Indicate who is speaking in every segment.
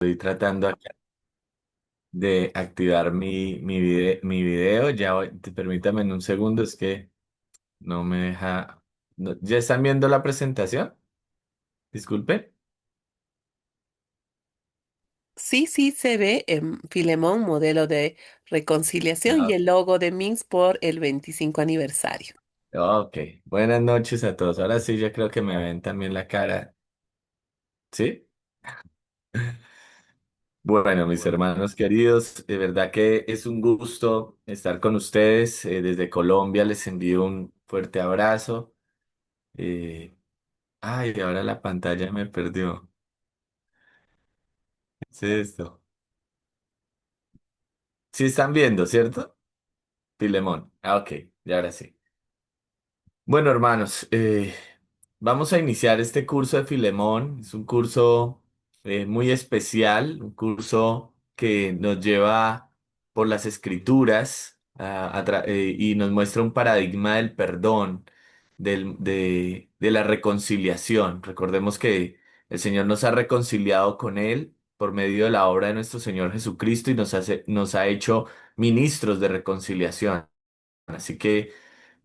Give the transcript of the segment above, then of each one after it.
Speaker 1: Estoy tratando acá de activar mi video. Ya permítame en un segundo, es que no me deja. ¿Ya están viendo la presentación? Disculpe.
Speaker 2: Sí, sí se ve en Filemón, modelo de reconciliación
Speaker 1: Ah,
Speaker 2: y el logo de Minsk por el 25 aniversario.
Speaker 1: ok. Buenas noches a todos. Ahora sí, ya creo que me ven también la cara. ¿Sí? Bueno, mis hermanos queridos, de verdad que es un gusto estar con ustedes. Desde Colombia les envío un fuerte abrazo. Eh, Ay, ahora la pantalla me perdió. ¿Qué es esto? Sí están viendo, ¿cierto? Filemón. Ah, ok, y ahora sí. Bueno, hermanos, vamos a iniciar este curso de Filemón. Es un curso muy especial, un curso que nos lleva por las escrituras y nos muestra un paradigma del perdón, de la reconciliación. Recordemos que el Señor nos ha reconciliado con Él por medio de la obra de nuestro Señor Jesucristo y nos ha hecho ministros de reconciliación. Así que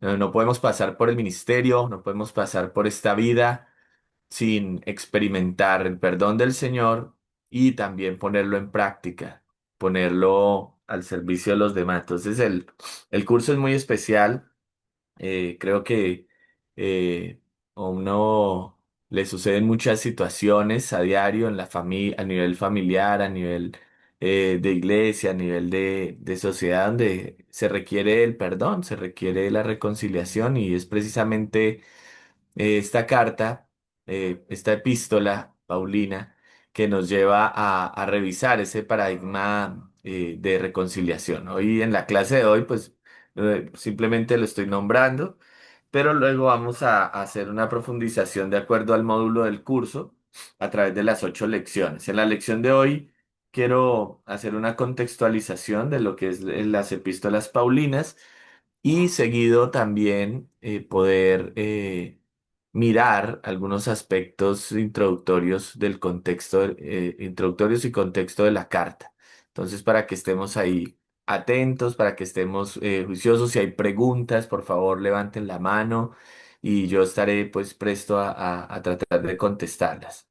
Speaker 1: no podemos pasar por el ministerio, no podemos pasar por esta vida sin experimentar el perdón del Señor y también ponerlo en práctica, ponerlo al servicio de los demás. Entonces el curso es muy especial. Creo que a uno le suceden muchas situaciones a diario en la familia, a nivel familiar, a nivel de iglesia, a nivel de sociedad, donde se requiere el perdón, se requiere la reconciliación y es precisamente esta carta, esta epístola paulina, que nos lleva a revisar ese paradigma de reconciliación. Hoy en la clase de hoy, pues simplemente lo estoy nombrando, pero luego vamos a hacer una profundización de acuerdo al módulo del curso a través de las 8 lecciones. En la lección de hoy quiero hacer una contextualización de lo que es las epístolas paulinas y seguido también poder mirar algunos aspectos introductorios del contexto, introductorios y contexto de la carta. Entonces, para que estemos ahí atentos, para que estemos juiciosos, si hay preguntas, por favor, levanten la mano y yo estaré pues presto a tratar de contestarlas.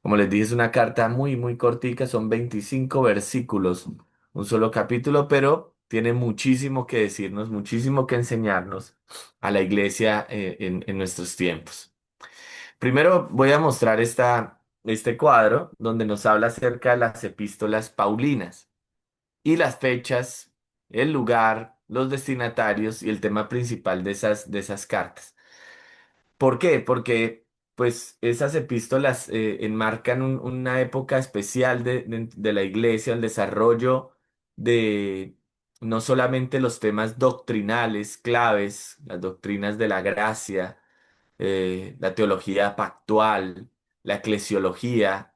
Speaker 1: Como les dije, es una carta muy, muy cortica, son 25 versículos, un solo capítulo, pero tiene muchísimo que decirnos, muchísimo que enseñarnos a la iglesia en nuestros tiempos. Primero voy a mostrar este cuadro donde nos habla acerca de las epístolas paulinas y las fechas, el lugar, los destinatarios y el tema principal de esas cartas. ¿Por qué? Porque pues esas epístolas enmarcan una época especial de la iglesia, el desarrollo de no solamente los temas doctrinales claves, las doctrinas de la gracia, la teología pactual, la eclesiología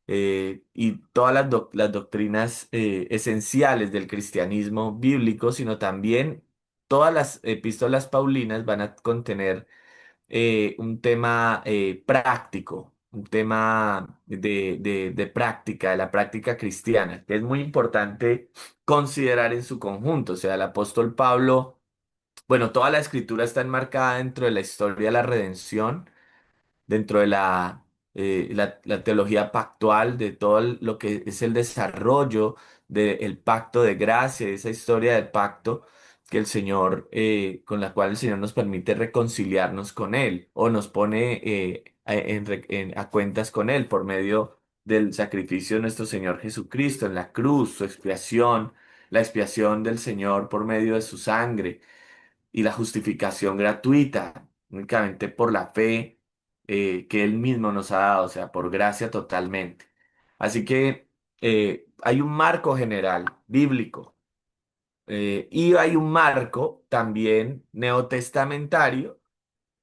Speaker 1: y todas las doctrinas esenciales del cristianismo bíblico, sino también todas las epístolas paulinas van a contener un tema práctico, un tema de práctica, de la práctica cristiana, que es muy importante considerar en su conjunto. O sea, el apóstol Pablo, bueno, toda la escritura está enmarcada dentro de la historia de la redención, dentro de la teología pactual, de todo lo que es el desarrollo del pacto de gracia, de esa historia del pacto que el Señor, con la cual el Señor nos permite reconciliarnos con Él o nos pone a cuentas con Él por medio del sacrificio de nuestro Señor Jesucristo en la cruz, su expiación, la expiación del Señor por medio de su sangre y la justificación gratuita, únicamente por la fe que Él mismo nos ha dado, o sea, por gracia totalmente. Así que hay un marco general bíblico y hay un marco también neotestamentario,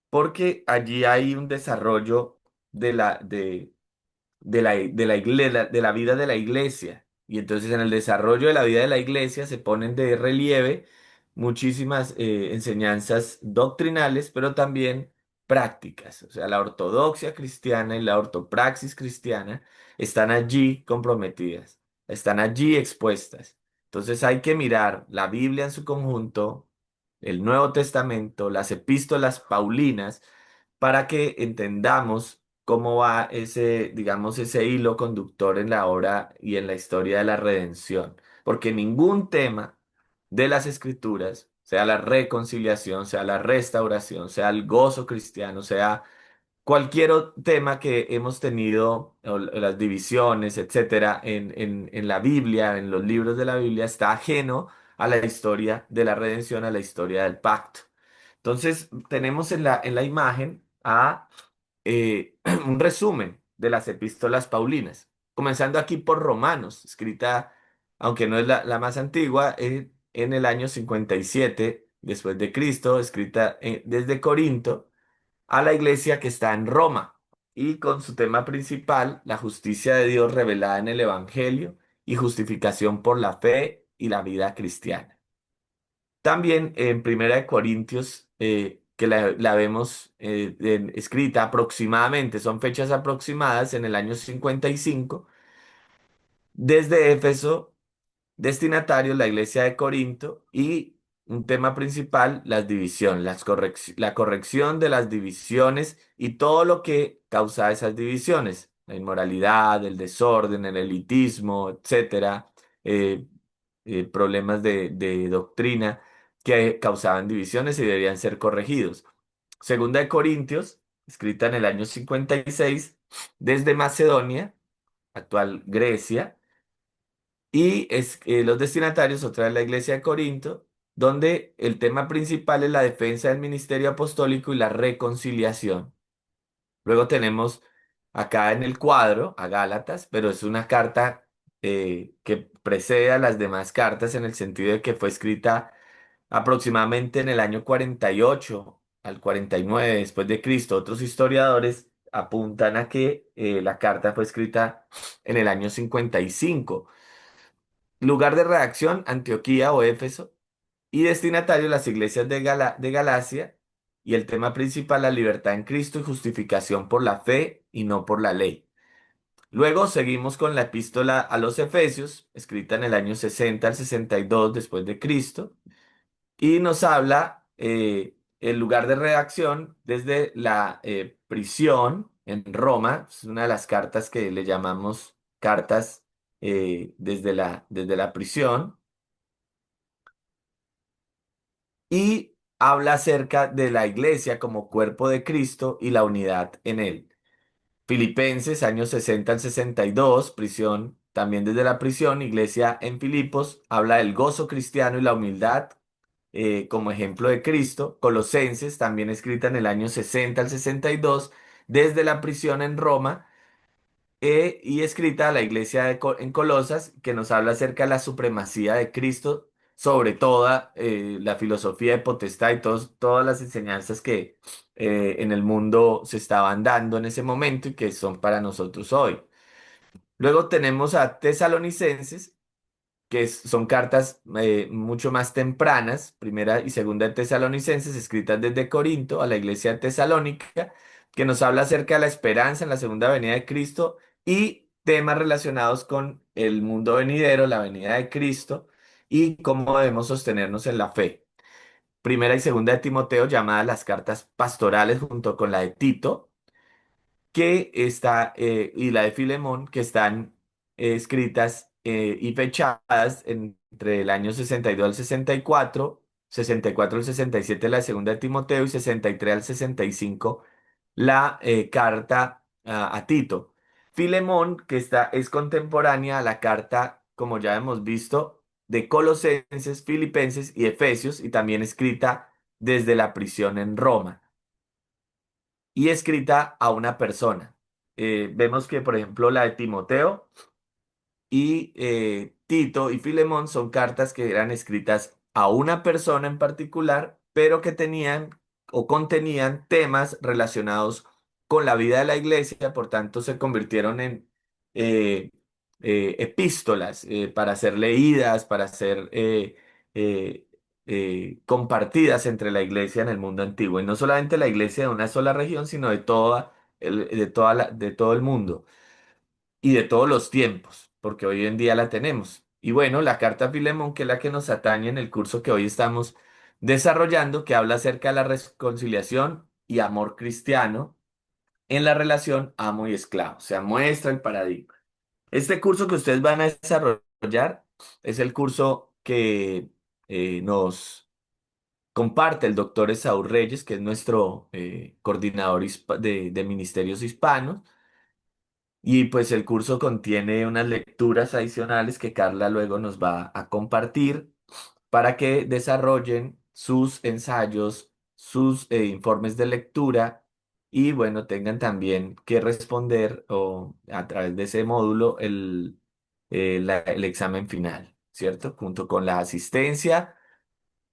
Speaker 1: porque allí hay un desarrollo de la vida de la iglesia. Y entonces en el desarrollo de la vida de la iglesia se ponen de relieve muchísimas enseñanzas doctrinales, pero también prácticas. O sea, la ortodoxia cristiana y la ortopraxis cristiana están allí comprometidas, están allí expuestas. Entonces hay que mirar la Biblia en su conjunto, el Nuevo Testamento, las epístolas paulinas, para que entendamos cómo va ese, digamos, ese hilo conductor en la obra y en la historia de la redención. Porque ningún tema de las escrituras, sea la reconciliación, sea la restauración, sea el gozo cristiano, sea cualquier tema que hemos tenido, o las divisiones, etcétera, en la Biblia, en los libros de la Biblia, está ajeno a la historia de la redención, a la historia del pacto. Entonces, tenemos en la imagen a un resumen de las epístolas paulinas, comenzando aquí por Romanos, escrita, aunque no es la más antigua, en el año 57 después de Cristo, escrita desde Corinto a la iglesia que está en Roma y con su tema principal, la justicia de Dios revelada en el Evangelio y justificación por la fe y la vida cristiana. También en Primera de Corintios, que la vemos escrita aproximadamente, son fechas aproximadas en el año 55, desde Éfeso, destinatario la iglesia de Corinto y un tema principal, las divisiones, la corrección de las divisiones y todo lo que causa esas divisiones, la inmoralidad, el desorden, el elitismo, etcétera, eh, problemas de doctrina que causaban divisiones y debían ser corregidos. Segunda de Corintios, escrita en el año 56, desde Macedonia, actual Grecia, y es los destinatarios, otra vez la iglesia de Corinto, donde el tema principal es la defensa del ministerio apostólico y la reconciliación. Luego tenemos acá en el cuadro a Gálatas, pero es una carta que precede a las demás cartas en el sentido de que fue escrita aproximadamente en el año 48 al 49 después de Cristo. Otros historiadores apuntan a que la carta fue escrita en el año 55. Lugar de redacción, Antioquía o Éfeso, y destinatario, las iglesias de Galacia, y el tema principal, la libertad en Cristo y justificación por la fe y no por la ley. Luego seguimos con la epístola a los Efesios, escrita en el año 60 al 62 después de Cristo, y nos habla el lugar de redacción desde la prisión en Roma, es una de las cartas que le llamamos cartas desde la prisión, y habla acerca de la iglesia como cuerpo de Cristo y la unidad en él. Filipenses, años 60 al 62, prisión, también desde la prisión, iglesia en Filipos, habla del gozo cristiano y la humildad como ejemplo de Cristo. Colosenses, también escrita en el año 60 al 62, desde la prisión en Roma, y escrita a la iglesia en Colosas, que nos habla acerca de la supremacía de Cristo sobre toda la filosofía de potestad y todas las enseñanzas que en el mundo se estaban dando en ese momento y que son para nosotros hoy. Luego tenemos a Tesalonicenses, son cartas mucho más tempranas, primera y segunda de Tesalonicenses, escritas desde Corinto a la iglesia de Tesalónica, que nos habla acerca de la esperanza en la segunda venida de Cristo y temas relacionados con el mundo venidero, la venida de Cristo y cómo debemos sostenernos en la fe. Primera y segunda de Timoteo, llamadas las cartas pastorales junto con la de Tito, que está, y la de Filemón, que están escritas y fechadas entre el año 62 al 64, 64 al 67 la segunda de Timoteo y 63 al 65 la carta a Tito. Filemón, que es contemporánea a la carta, como ya hemos visto, de Colosenses, Filipenses y Efesios, y también escrita desde la prisión en Roma y escrita a una persona. Vemos que, por ejemplo, la de Timoteo y Tito y Filemón son cartas que eran escritas a una persona en particular, pero que tenían o contenían temas relacionados con la vida de la iglesia, por tanto se convirtieron en eh, epístolas para ser leídas, para ser compartidas entre la iglesia en el mundo antiguo. Y no solamente la iglesia de una sola región, sino de todo el mundo y de todos los tiempos, porque hoy en día la tenemos. Y bueno, la carta a Filemón, que es la que nos atañe en el curso que hoy estamos desarrollando, que habla acerca de la reconciliación y amor cristiano en la relación amo y esclavo, o sea, muestra el paradigma. Este curso que ustedes van a desarrollar es el curso que nos comparte el doctor Esaú Reyes, que es nuestro coordinador de ministerios hispanos. Y pues el curso contiene unas lecturas adicionales que Carla luego nos va a compartir para que desarrollen sus ensayos, sus informes de lectura y bueno, tengan también que responder o a través de ese módulo el examen final, ¿cierto? Junto con la asistencia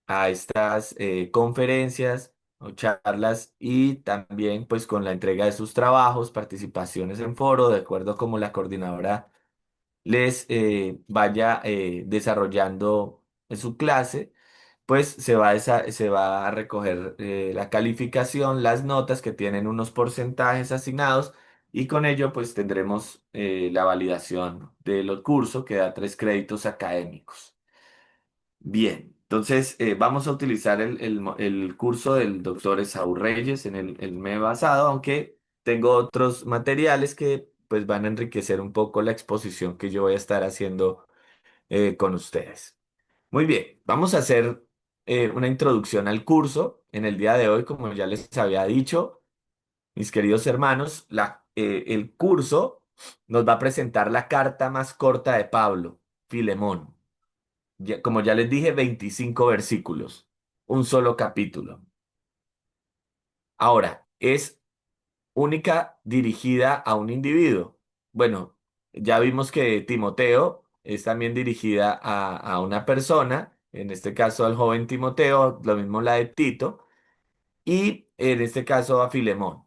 Speaker 1: a estas conferencias o charlas y también pues con la entrega de sus trabajos, participaciones en foro, de acuerdo como la coordinadora les vaya desarrollando en su clase, pues se va a recoger la calificación, las notas que tienen unos porcentajes asignados y con ello pues tendremos la validación del curso que da 3 créditos académicos. Bien, entonces vamos a utilizar el curso del doctor Esaú Reyes en el me basado, aunque tengo otros materiales que pues van a enriquecer un poco la exposición que yo voy a estar haciendo con ustedes. Muy bien, vamos a hacer una introducción al curso en el día de hoy, como ya les había dicho, mis queridos hermanos, el curso nos va a presentar la carta más corta de Pablo, Filemón. Como ya les dije, 25 versículos, un solo capítulo. Ahora, es única dirigida a un individuo. Bueno, ya vimos que Timoteo es también dirigida a una persona, en este caso al joven Timoteo, lo mismo la de Tito, y en este caso a Filemón.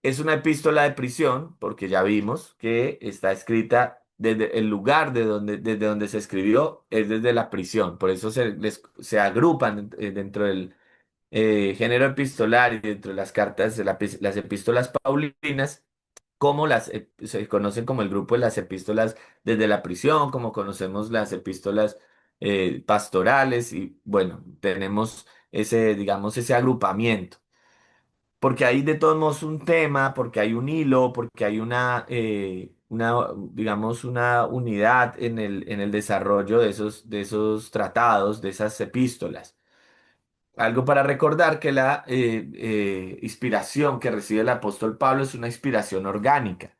Speaker 1: Es una epístola de prisión, porque ya vimos que está escrita desde el lugar desde donde se escribió, es desde la prisión. Por eso se agrupan dentro del género epistolar y dentro de las cartas, las epístolas paulinas, como se conocen como el grupo de las epístolas desde la prisión, como conocemos las epístolas pastorales, y bueno, tenemos digamos, ese agrupamiento. Porque hay de todos modos un tema, porque hay un hilo, porque hay digamos, una unidad en el desarrollo de esos tratados, de esas epístolas. Algo para recordar que la inspiración que recibe el apóstol Pablo es una inspiración orgánica.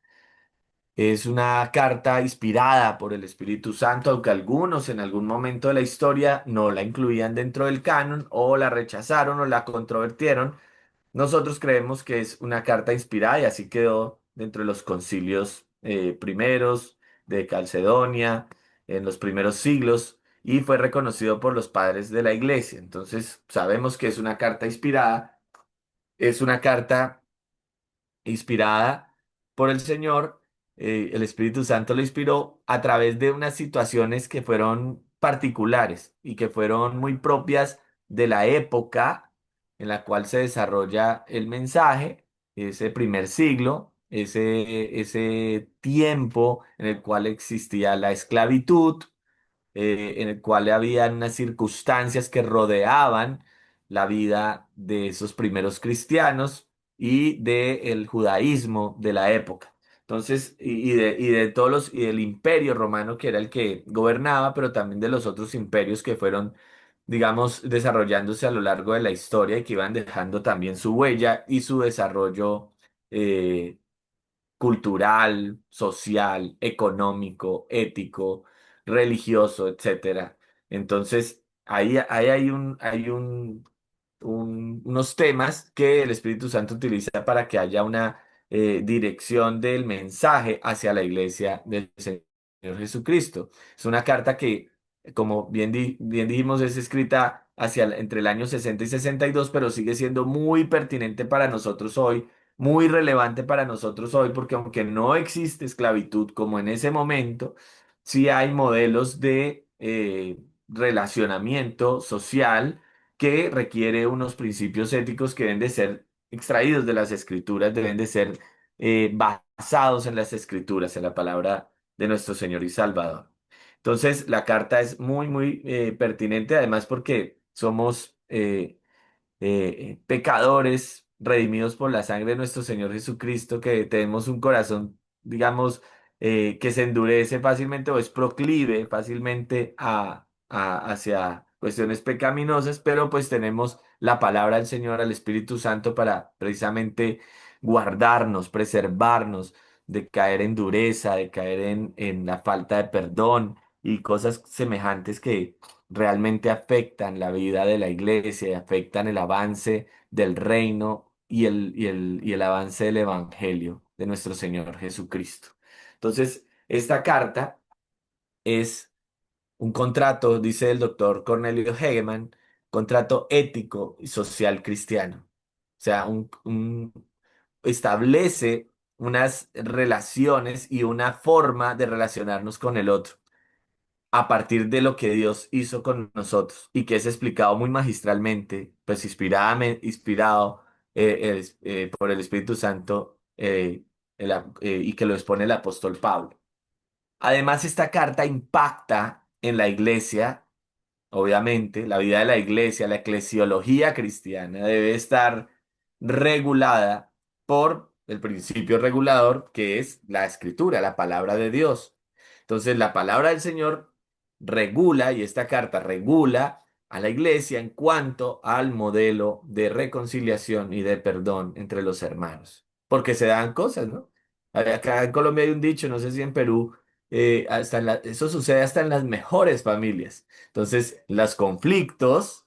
Speaker 1: Es una carta inspirada por el Espíritu Santo, aunque algunos en algún momento de la historia no la incluían dentro del canon o la rechazaron o la controvertieron. Nosotros creemos que es una carta inspirada y así quedó dentro de los concilios primeros de Calcedonia en los primeros siglos y fue reconocido por los padres de la iglesia. Entonces sabemos que es una carta inspirada, es una carta inspirada por el Señor, el Espíritu Santo lo inspiró a través de unas situaciones que fueron particulares y que fueron muy propias de la época en la cual se desarrolla el mensaje, ese primer siglo, ese tiempo en el cual existía la esclavitud, en el cual había unas circunstancias que rodeaban la vida de esos primeros cristianos y del judaísmo de la época. Entonces, y de todos y del imperio romano que era el que gobernaba, pero también de los otros imperios que fueron, digamos, desarrollándose a lo largo de la historia y que iban dejando también su huella y su desarrollo eh, cultural, social, económico, ético, religioso, etcétera. Entonces, ahí unos temas que el Espíritu Santo utiliza para que haya una dirección del mensaje hacia la iglesia del Señor Jesucristo. Es una carta que, como bien dijimos, es escrita entre el año 60 y 62, pero sigue siendo muy pertinente para nosotros hoy, muy relevante para nosotros hoy, porque aunque no existe esclavitud como en ese momento, sí hay modelos de relacionamiento social que requiere unos principios éticos que deben de ser extraídos de las escrituras, deben de ser basados en las escrituras, en la palabra de nuestro Señor y Salvador. Entonces, la carta es muy, muy pertinente, además porque somos pecadores redimidos por la sangre de nuestro Señor Jesucristo, que tenemos un corazón, digamos, que se endurece fácilmente o es proclive fácilmente hacia cuestiones pecaminosas, pero pues tenemos la palabra del Señor, al Espíritu Santo para precisamente guardarnos, preservarnos de caer en dureza, de caer en la falta de perdón y cosas semejantes que realmente afectan la vida de la iglesia y afectan el avance del reino y el avance del evangelio de nuestro Señor Jesucristo. Entonces, esta carta es un contrato, dice el doctor Cornelio Hegeman, contrato ético y social cristiano. O sea, establece unas relaciones y una forma de relacionarnos con el otro a partir de lo que Dios hizo con nosotros y que es explicado muy magistralmente, pues inspirado por el Espíritu Santo y que lo expone el apóstol Pablo. Además, esta carta impacta en la iglesia. Obviamente, la vida de la iglesia, la eclesiología cristiana debe estar regulada por el principio regulador que es la escritura, la palabra de Dios. Entonces, la palabra del Señor regula, y esta carta regula a la iglesia en cuanto al modelo de reconciliación y de perdón entre los hermanos. Porque se dan cosas, ¿no? Acá en Colombia hay un dicho, no sé si en Perú, eso sucede hasta en las mejores familias. Entonces, los conflictos,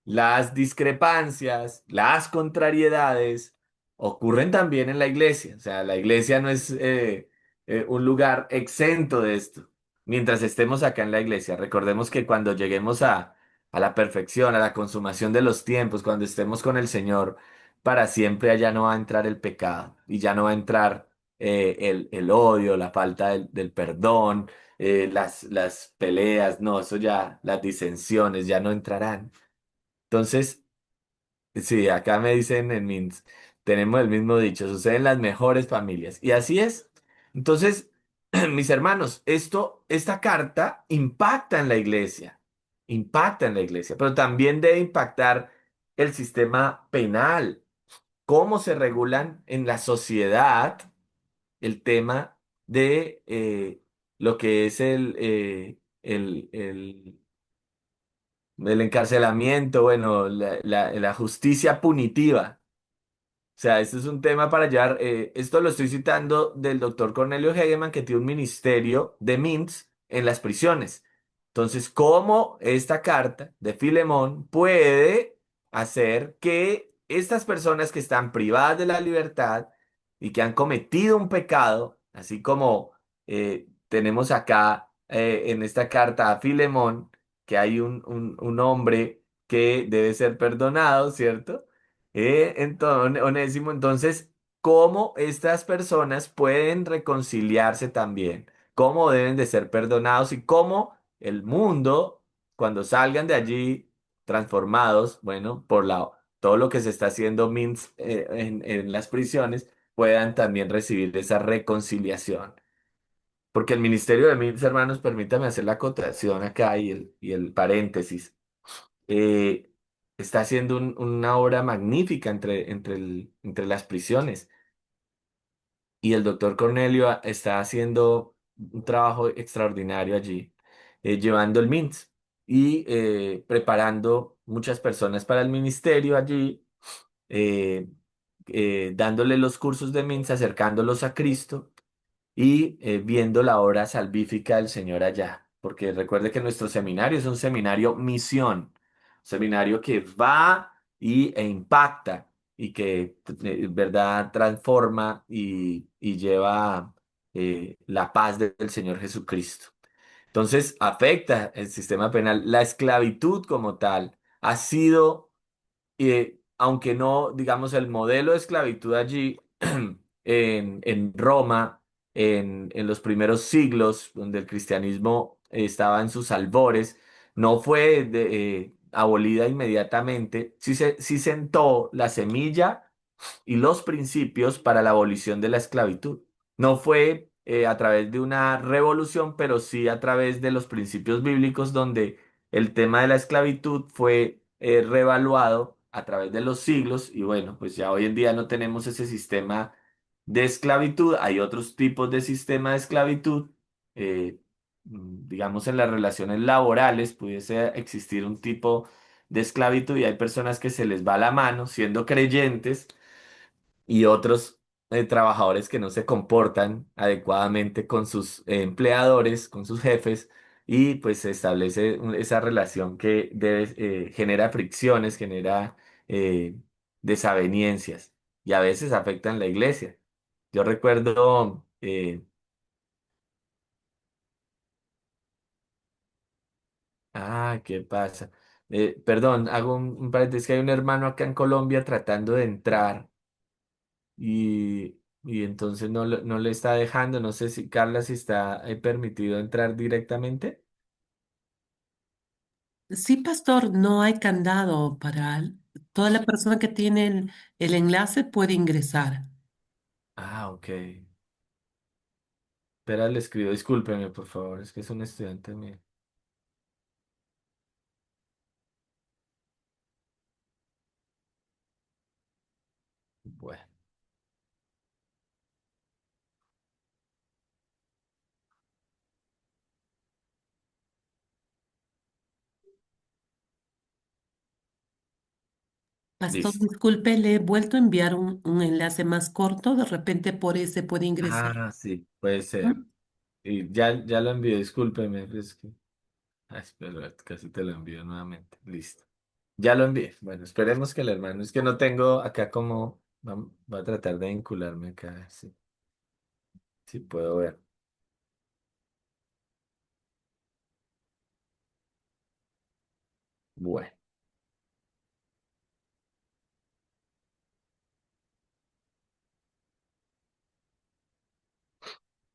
Speaker 1: las discrepancias, las contrariedades ocurren también en la iglesia. O sea, la iglesia no es un lugar exento de esto. Mientras estemos acá en la iglesia, recordemos que cuando lleguemos a la perfección, a la consumación de los tiempos, cuando estemos con el Señor, para siempre allá no va a entrar el pecado y ya no va a entrar el odio, la falta del perdón, las peleas, no, eso ya, las disensiones ya no entrarán. Entonces, sí, acá me dicen en Minsk, tenemos el mismo dicho, sucede en las mejores familias. Y así es. Entonces, mis hermanos, esta carta impacta en la iglesia, pero también debe impactar el sistema penal, cómo se regulan en la sociedad el tema de lo que es el encarcelamiento, bueno, la justicia punitiva. O sea, este es un tema para hallar. Esto lo estoy citando del doctor Cornelio Hegeman, que tiene un ministerio de MINTS en las prisiones. Entonces, ¿cómo esta carta de Filemón puede hacer que estas personas que están privadas de la libertad y que han cometido un pecado, así como tenemos acá en esta carta a Filemón, que hay un hombre que debe ser perdonado, ¿cierto? Entonces, Onésimo, entonces, ¿cómo estas personas pueden reconciliarse también? ¿Cómo deben de ser perdonados? Y cómo el mundo, cuando salgan de allí transformados, bueno, todo lo que se está haciendo en las prisiones, puedan también recibir esa reconciliación. Porque el ministerio de Mins, hermanos, permítame hacer la acotación acá y el paréntesis eh, está haciendo una obra magnífica entre las prisiones. Y el doctor Cornelio está haciendo un trabajo extraordinario allí, llevando el MINTS y preparando muchas personas para el ministerio allí, eh, dándole los cursos de MINTS, acercándolos a Cristo y viendo la obra salvífica del Señor allá. Porque recuerde que nuestro seminario es un seminario misión, un seminario que va e impacta y que, verdad, transforma y lleva la paz del Señor Jesucristo. Entonces, afecta el sistema penal. La esclavitud como tal ha sido aunque no, digamos, el modelo de esclavitud allí en Roma, en los primeros siglos, donde el cristianismo estaba en sus albores, no fue abolida inmediatamente, sí sentó la semilla y los principios para la abolición de la esclavitud. No fue a través de una revolución, pero sí a través de los principios bíblicos donde el tema de la esclavitud fue revaluado a través de los siglos y bueno, pues ya hoy en día no tenemos ese sistema de esclavitud, hay otros tipos de sistema de esclavitud, eh, digamos en las relaciones laborales pudiese existir un tipo de esclavitud y hay personas que se les va la mano siendo creyentes y otros trabajadores que no se comportan adecuadamente con sus empleadores, con sus jefes, y pues se establece esa relación que genera fricciones, genera eh, desavenencias y a veces afectan la iglesia. Yo recuerdo, ¿qué pasa? Perdón, hago un paréntesis, que hay un hermano acá en Colombia tratando de entrar y entonces no le está dejando, no sé si Carla si está permitido entrar directamente.
Speaker 2: Sí, pastor, no hay candado para toda la persona que tiene el enlace puede ingresar.
Speaker 1: Ok. Espera, le escribo, discúlpeme, por favor, es que es un estudiante mío. Bueno,
Speaker 2: Pastor,
Speaker 1: listo.
Speaker 2: disculpe, le he vuelto a enviar un enlace más corto, de repente por ese puede ingresar.
Speaker 1: Sí, puede ser.
Speaker 2: ¿Mm?
Speaker 1: Y ya lo envié, discúlpeme, es que... espera, casi te lo envío nuevamente. Listo. Ya lo envié. Bueno, esperemos que el hermano, es que no tengo acá como... Va a tratar de vincularme acá, sí, sí puedo ver. Bueno,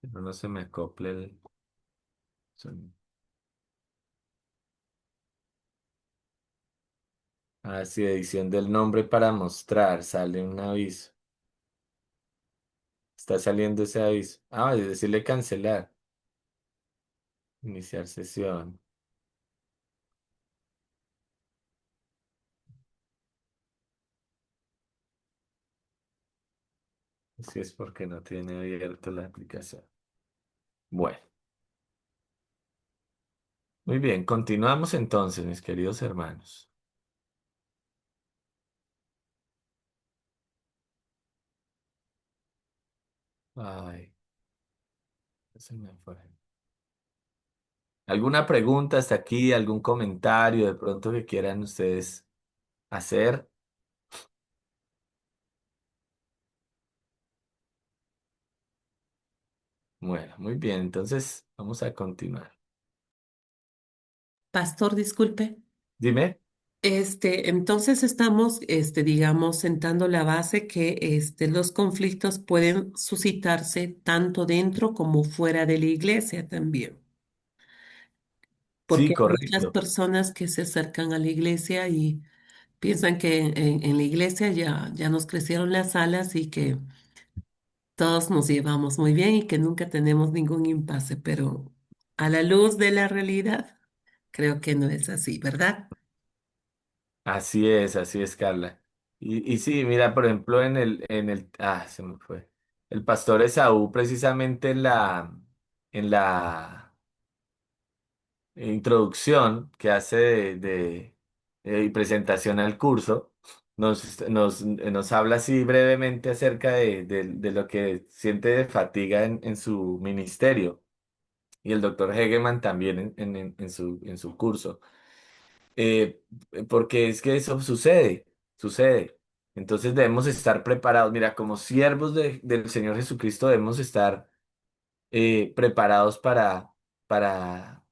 Speaker 1: pero no se me acople el sonido. Sí, edición del nombre para mostrar, sale un aviso. Está saliendo ese aviso. Es decirle cancelar, iniciar sesión. Si es porque no tiene abierto la aplicación. Bueno, muy bien, continuamos entonces, mis queridos hermanos. Ay, se me fue. ¿Alguna pregunta hasta aquí? ¿Algún comentario de pronto que quieran ustedes hacer? Bueno, muy bien, entonces vamos a continuar.
Speaker 2: Pastor, disculpe.
Speaker 1: Dime.
Speaker 2: Entonces estamos, digamos, sentando la base que los conflictos pueden suscitarse tanto dentro como fuera de la iglesia también,
Speaker 1: Sí,
Speaker 2: porque hay muchas
Speaker 1: correcto.
Speaker 2: personas que se acercan a la iglesia y piensan que en la iglesia ya nos crecieron las alas y que todos nos llevamos muy bien y que nunca tenemos ningún impasse, pero a la luz de la realidad, creo que no es así, ¿verdad?
Speaker 1: Así es, Carla. Y sí, mira, por ejemplo, se me fue. El pastor Esaú, precisamente en la introducción que hace y presentación al curso, nos habla así brevemente acerca de lo que siente de fatiga en su ministerio. Y el doctor Hegeman también en su curso. Eh, Porque es que eso sucede. Entonces debemos estar preparados. Mira, como siervos del Señor Jesucristo debemos estar preparados para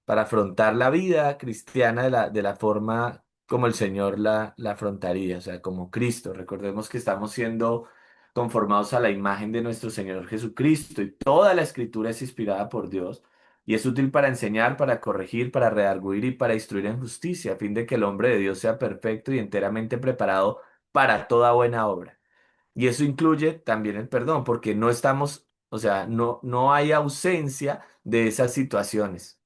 Speaker 1: afrontar la vida cristiana de la forma como el Señor la afrontaría, o sea, como Cristo. Recordemos que estamos siendo conformados a la imagen de nuestro Señor Jesucristo y toda la escritura es inspirada por Dios y es útil para enseñar, para corregir, para redarguir y para instruir en justicia, a fin de que el hombre de Dios sea perfecto y enteramente preparado para toda buena obra. Y eso incluye también el perdón, porque no estamos, o sea, no hay ausencia de esas situaciones.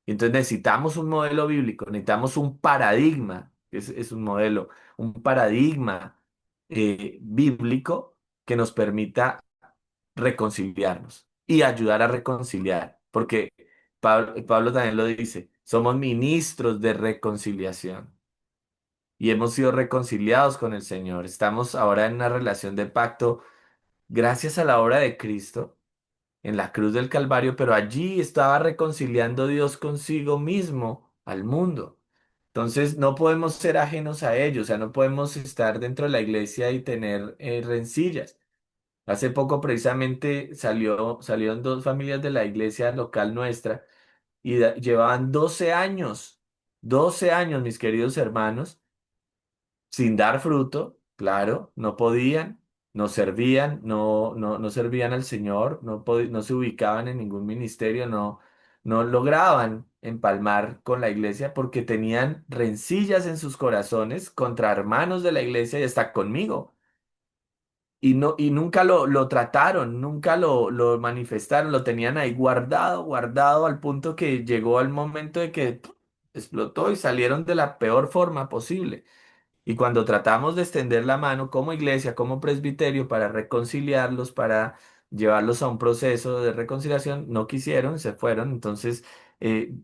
Speaker 1: Y entonces necesitamos un modelo bíblico, necesitamos un paradigma, es un modelo, un paradigma bíblico que nos permita reconciliarnos y ayudar a reconciliar, porque Pablo también lo dice, somos ministros de reconciliación y hemos sido reconciliados con el Señor. Estamos ahora en una relación de pacto gracias a la obra de Cristo en la cruz del Calvario, pero allí estaba reconciliando Dios consigo mismo al mundo. Entonces no podemos ser ajenos a ello, o sea, no podemos estar dentro de la iglesia y tener rencillas. Hace poco precisamente salieron dos familias de la iglesia local nuestra y llevaban 12 años, mis queridos hermanos, sin dar fruto, claro, no podían, no servían, no servían al Señor, no se ubicaban en ningún ministerio, no lograban empalmar con la iglesia porque tenían rencillas en sus corazones contra hermanos de la iglesia y hasta conmigo. Y nunca lo trataron, nunca lo manifestaron, lo tenían ahí guardado al punto que llegó el momento de que explotó y salieron de la peor forma posible. Y cuando tratamos de extender la mano como iglesia, como presbiterio, para reconciliarlos, para llevarlos a un proceso de reconciliación, no quisieron, se fueron. Entonces,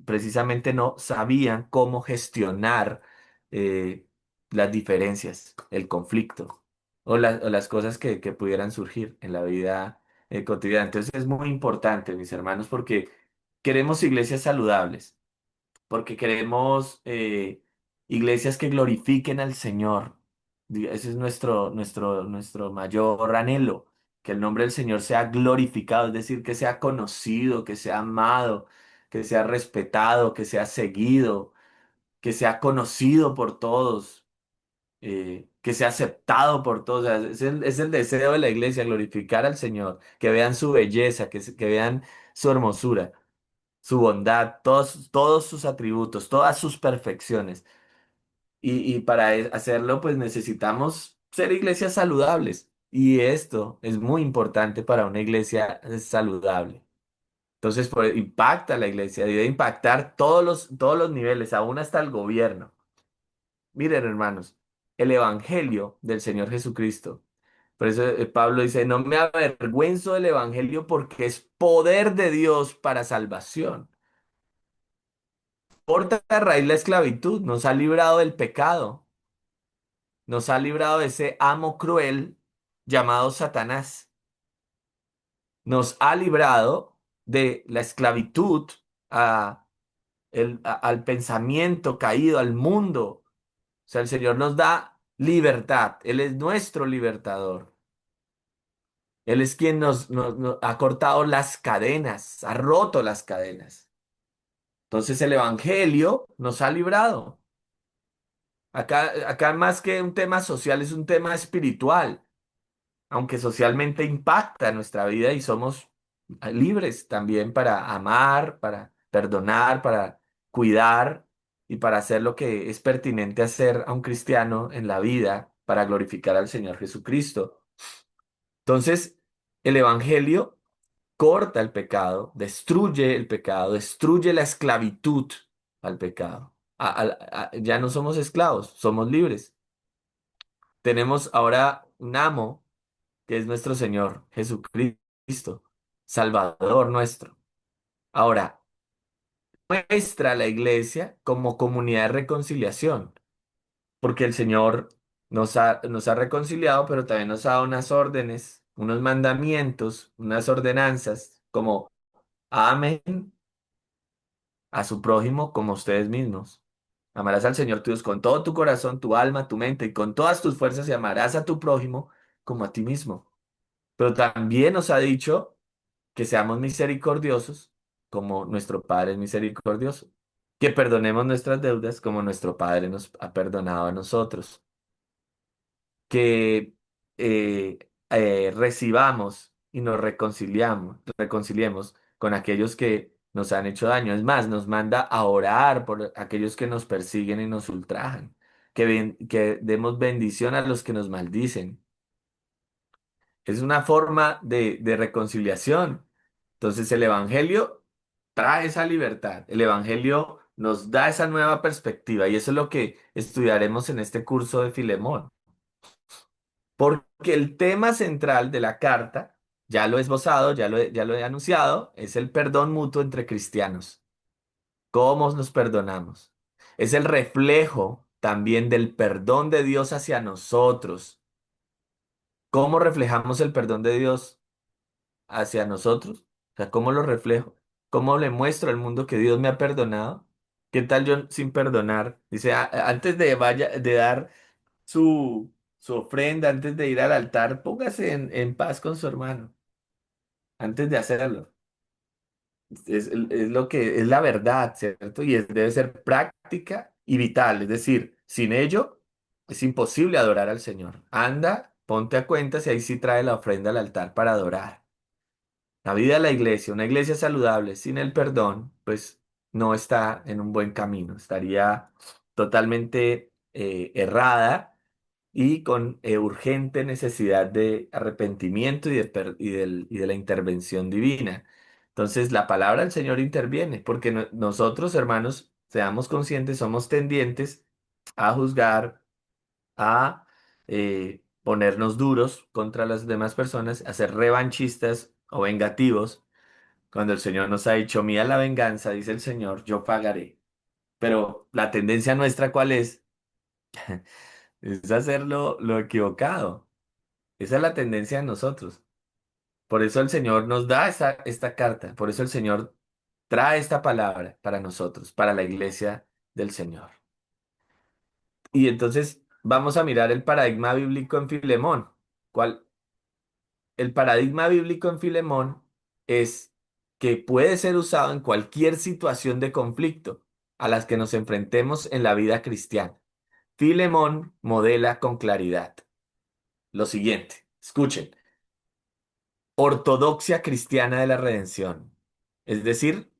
Speaker 1: precisamente no sabían cómo gestionar eh, las diferencias, el conflicto o las cosas que pudieran surgir en la vida cotidiana. Entonces, es muy importante, mis hermanos, porque queremos iglesias saludables porque queremos iglesias que glorifiquen al Señor. Ese es nuestro mayor anhelo, que el nombre del Señor sea glorificado, es decir, que sea conocido, que sea amado, que sea respetado, que sea seguido, que sea conocido por todos, que sea aceptado por todos. O sea, es el deseo de la iglesia, glorificar al Señor, que vean su belleza, que vean su hermosura, su bondad, todos sus atributos, todas sus perfecciones. Y para hacerlo, pues necesitamos ser iglesias saludables. Y esto es muy importante para una iglesia saludable. Entonces, impacta la iglesia, debe impactar todos los niveles, aún hasta el gobierno. Miren, hermanos, el evangelio del Señor Jesucristo. Por eso Pablo dice, no me avergüenzo del evangelio porque es poder de Dios para salvación. Corta de raíz la esclavitud, nos ha librado del pecado, nos ha librado de ese amo cruel llamado Satanás, nos ha librado de la esclavitud a, al pensamiento caído, al mundo. O sea, el Señor nos da libertad, Él es nuestro libertador, Él es quien nos ha cortado las cadenas, ha roto las cadenas. Entonces el Evangelio nos ha librado. Acá más que un tema social es un tema espiritual, aunque socialmente impacta nuestra vida y somos libres también para amar, para perdonar, para cuidar y para hacer lo que es pertinente hacer a un cristiano en la vida para glorificar al Señor Jesucristo. Entonces, el Evangelio corta el pecado, destruye la esclavitud al pecado. Ya no somos esclavos, somos libres. Tenemos ahora un amo que es nuestro Señor Jesucristo, Salvador nuestro. Ahora, muestra a la iglesia como comunidad de reconciliación, porque el Señor nos ha reconciliado, pero también nos ha dado unas órdenes, unos mandamientos, unas ordenanzas, como amen a su prójimo como ustedes mismos. Amarás al Señor tu Dios con todo tu corazón, tu alma, tu mente y con todas tus fuerzas y amarás a tu prójimo como a ti mismo. Pero también nos ha dicho que seamos misericordiosos como nuestro Padre es misericordioso, que perdonemos nuestras deudas como nuestro Padre nos ha perdonado a nosotros, que recibamos y nos reconciliemos con aquellos que nos han hecho daño. Es más, nos manda a orar por aquellos que nos persiguen y nos ultrajan, que demos bendición a los que nos maldicen. Es una forma de reconciliación. Entonces el Evangelio trae esa libertad. El Evangelio nos da esa nueva perspectiva y eso es lo que estudiaremos en este curso de Filemón. Porque el tema central de la carta, ya lo he esbozado, ya lo he anunciado, es el perdón mutuo entre cristianos. ¿Cómo nos perdonamos? Es el reflejo también del perdón de Dios hacia nosotros. ¿Cómo reflejamos el perdón de Dios hacia nosotros? O sea, ¿cómo lo reflejo? ¿Cómo le muestro al mundo que Dios me ha perdonado? ¿Qué tal yo sin perdonar? Dice, antes de dar su ofrenda, antes de ir al altar, póngase en paz con su hermano, antes de hacerlo. Es lo que es la verdad, ¿cierto? Y debe ser práctica y vital. Es decir, sin ello es imposible adorar al Señor. Anda, ponte a cuentas y ahí sí trae la ofrenda al altar para adorar. La vida de la iglesia, una iglesia saludable sin el perdón, pues no está en un buen camino. Estaría totalmente errada y con urgente necesidad de arrepentimiento y de la intervención divina. Entonces, la palabra del Señor interviene, porque nosotros, hermanos, seamos conscientes, somos tendientes a juzgar, a ponernos duros contra las demás personas, a ser revanchistas o vengativos, cuando el Señor nos ha dicho, mía la venganza, dice el Señor, yo pagaré. Pero la tendencia nuestra, ¿cuál es? Es hacer lo equivocado. Esa es la tendencia de nosotros. Por eso el Señor nos da esta carta. Por eso el Señor trae esta palabra para nosotros, para la iglesia del Señor. Y entonces vamos a mirar el paradigma bíblico en Filemón. ¿Cuál? El paradigma bíblico en Filemón es que puede ser usado en cualquier situación de conflicto a las que nos enfrentemos en la vida cristiana. Filemón modela con claridad lo siguiente. Escuchen. Ortodoxia cristiana de la redención. Es decir,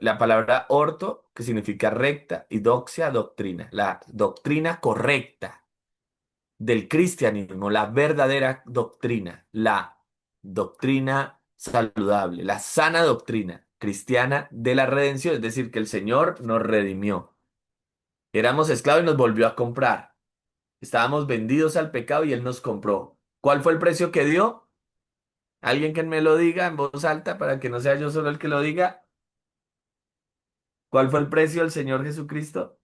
Speaker 1: la palabra orto, que significa recta, y doxia, doctrina. La doctrina correcta del cristianismo, la verdadera doctrina, la doctrina saludable, la sana doctrina cristiana de la redención. Es decir, que el Señor nos redimió. Éramos esclavos y nos volvió a comprar. Estábamos vendidos al pecado y Él nos compró. ¿Cuál fue el precio que dio? Alguien que me lo diga en voz alta para que no sea yo solo el que lo diga. ¿Cuál fue el precio del Señor Jesucristo?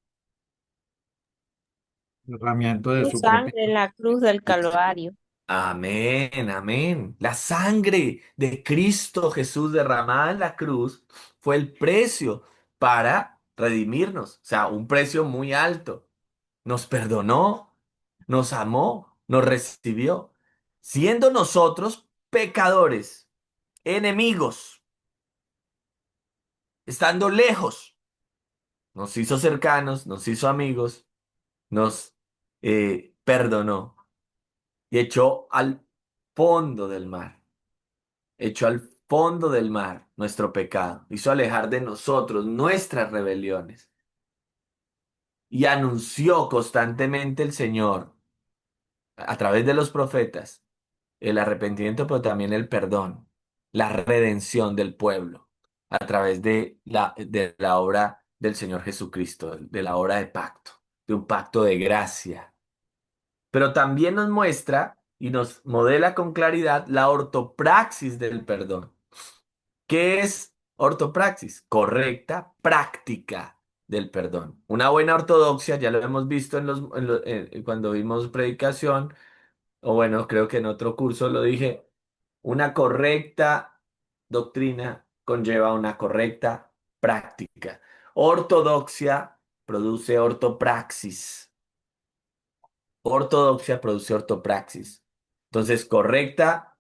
Speaker 3: Derramamiento de
Speaker 4: Tu
Speaker 3: su propia.
Speaker 4: sangre en la cruz del Calvario.
Speaker 1: Amén, amén. La sangre de Cristo Jesús derramada en la cruz fue el precio para redimirnos. O sea, un precio muy alto. Nos perdonó, nos amó, nos recibió, siendo nosotros pecadores, enemigos, estando lejos. Nos hizo cercanos, nos hizo amigos, nos perdonó y echó al fondo del mar, echó al fondo del mar nuestro pecado, hizo alejar de nosotros nuestras rebeliones y anunció constantemente el Señor a través de los profetas el arrepentimiento, pero también el perdón, la redención del pueblo a través de la obra del Señor Jesucristo, de la obra de pacto, de un pacto de gracia. Pero también nos muestra y nos modela con claridad la ortopraxis del perdón. ¿Qué es ortopraxis? Correcta práctica del perdón. Una buena ortodoxia, ya lo hemos visto cuando vimos predicación, o bueno, creo que en otro curso lo dije, una correcta doctrina conlleva una correcta práctica. Ortodoxia produce ortopraxis. Ortodoxia produce ortopraxis. Entonces, correcta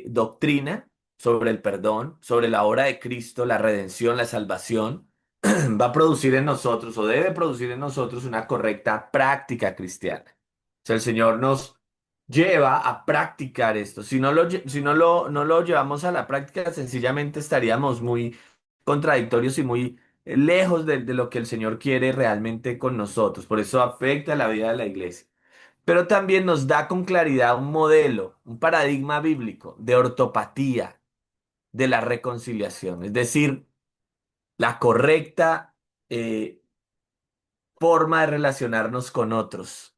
Speaker 1: doctrina sobre el perdón, sobre la obra de Cristo, la redención, la salvación, va a producir en nosotros o debe producir en nosotros una correcta práctica cristiana. O sea, el Señor nos lleva a practicar esto. Si no lo llevamos a la práctica, sencillamente estaríamos muy contradictorios y muy lejos de lo que el Señor quiere realmente con nosotros. Por eso afecta la vida de la iglesia. Pero también nos da con claridad un modelo, un paradigma bíblico de ortopatía, de la reconciliación, es decir, la correcta forma de relacionarnos con otros.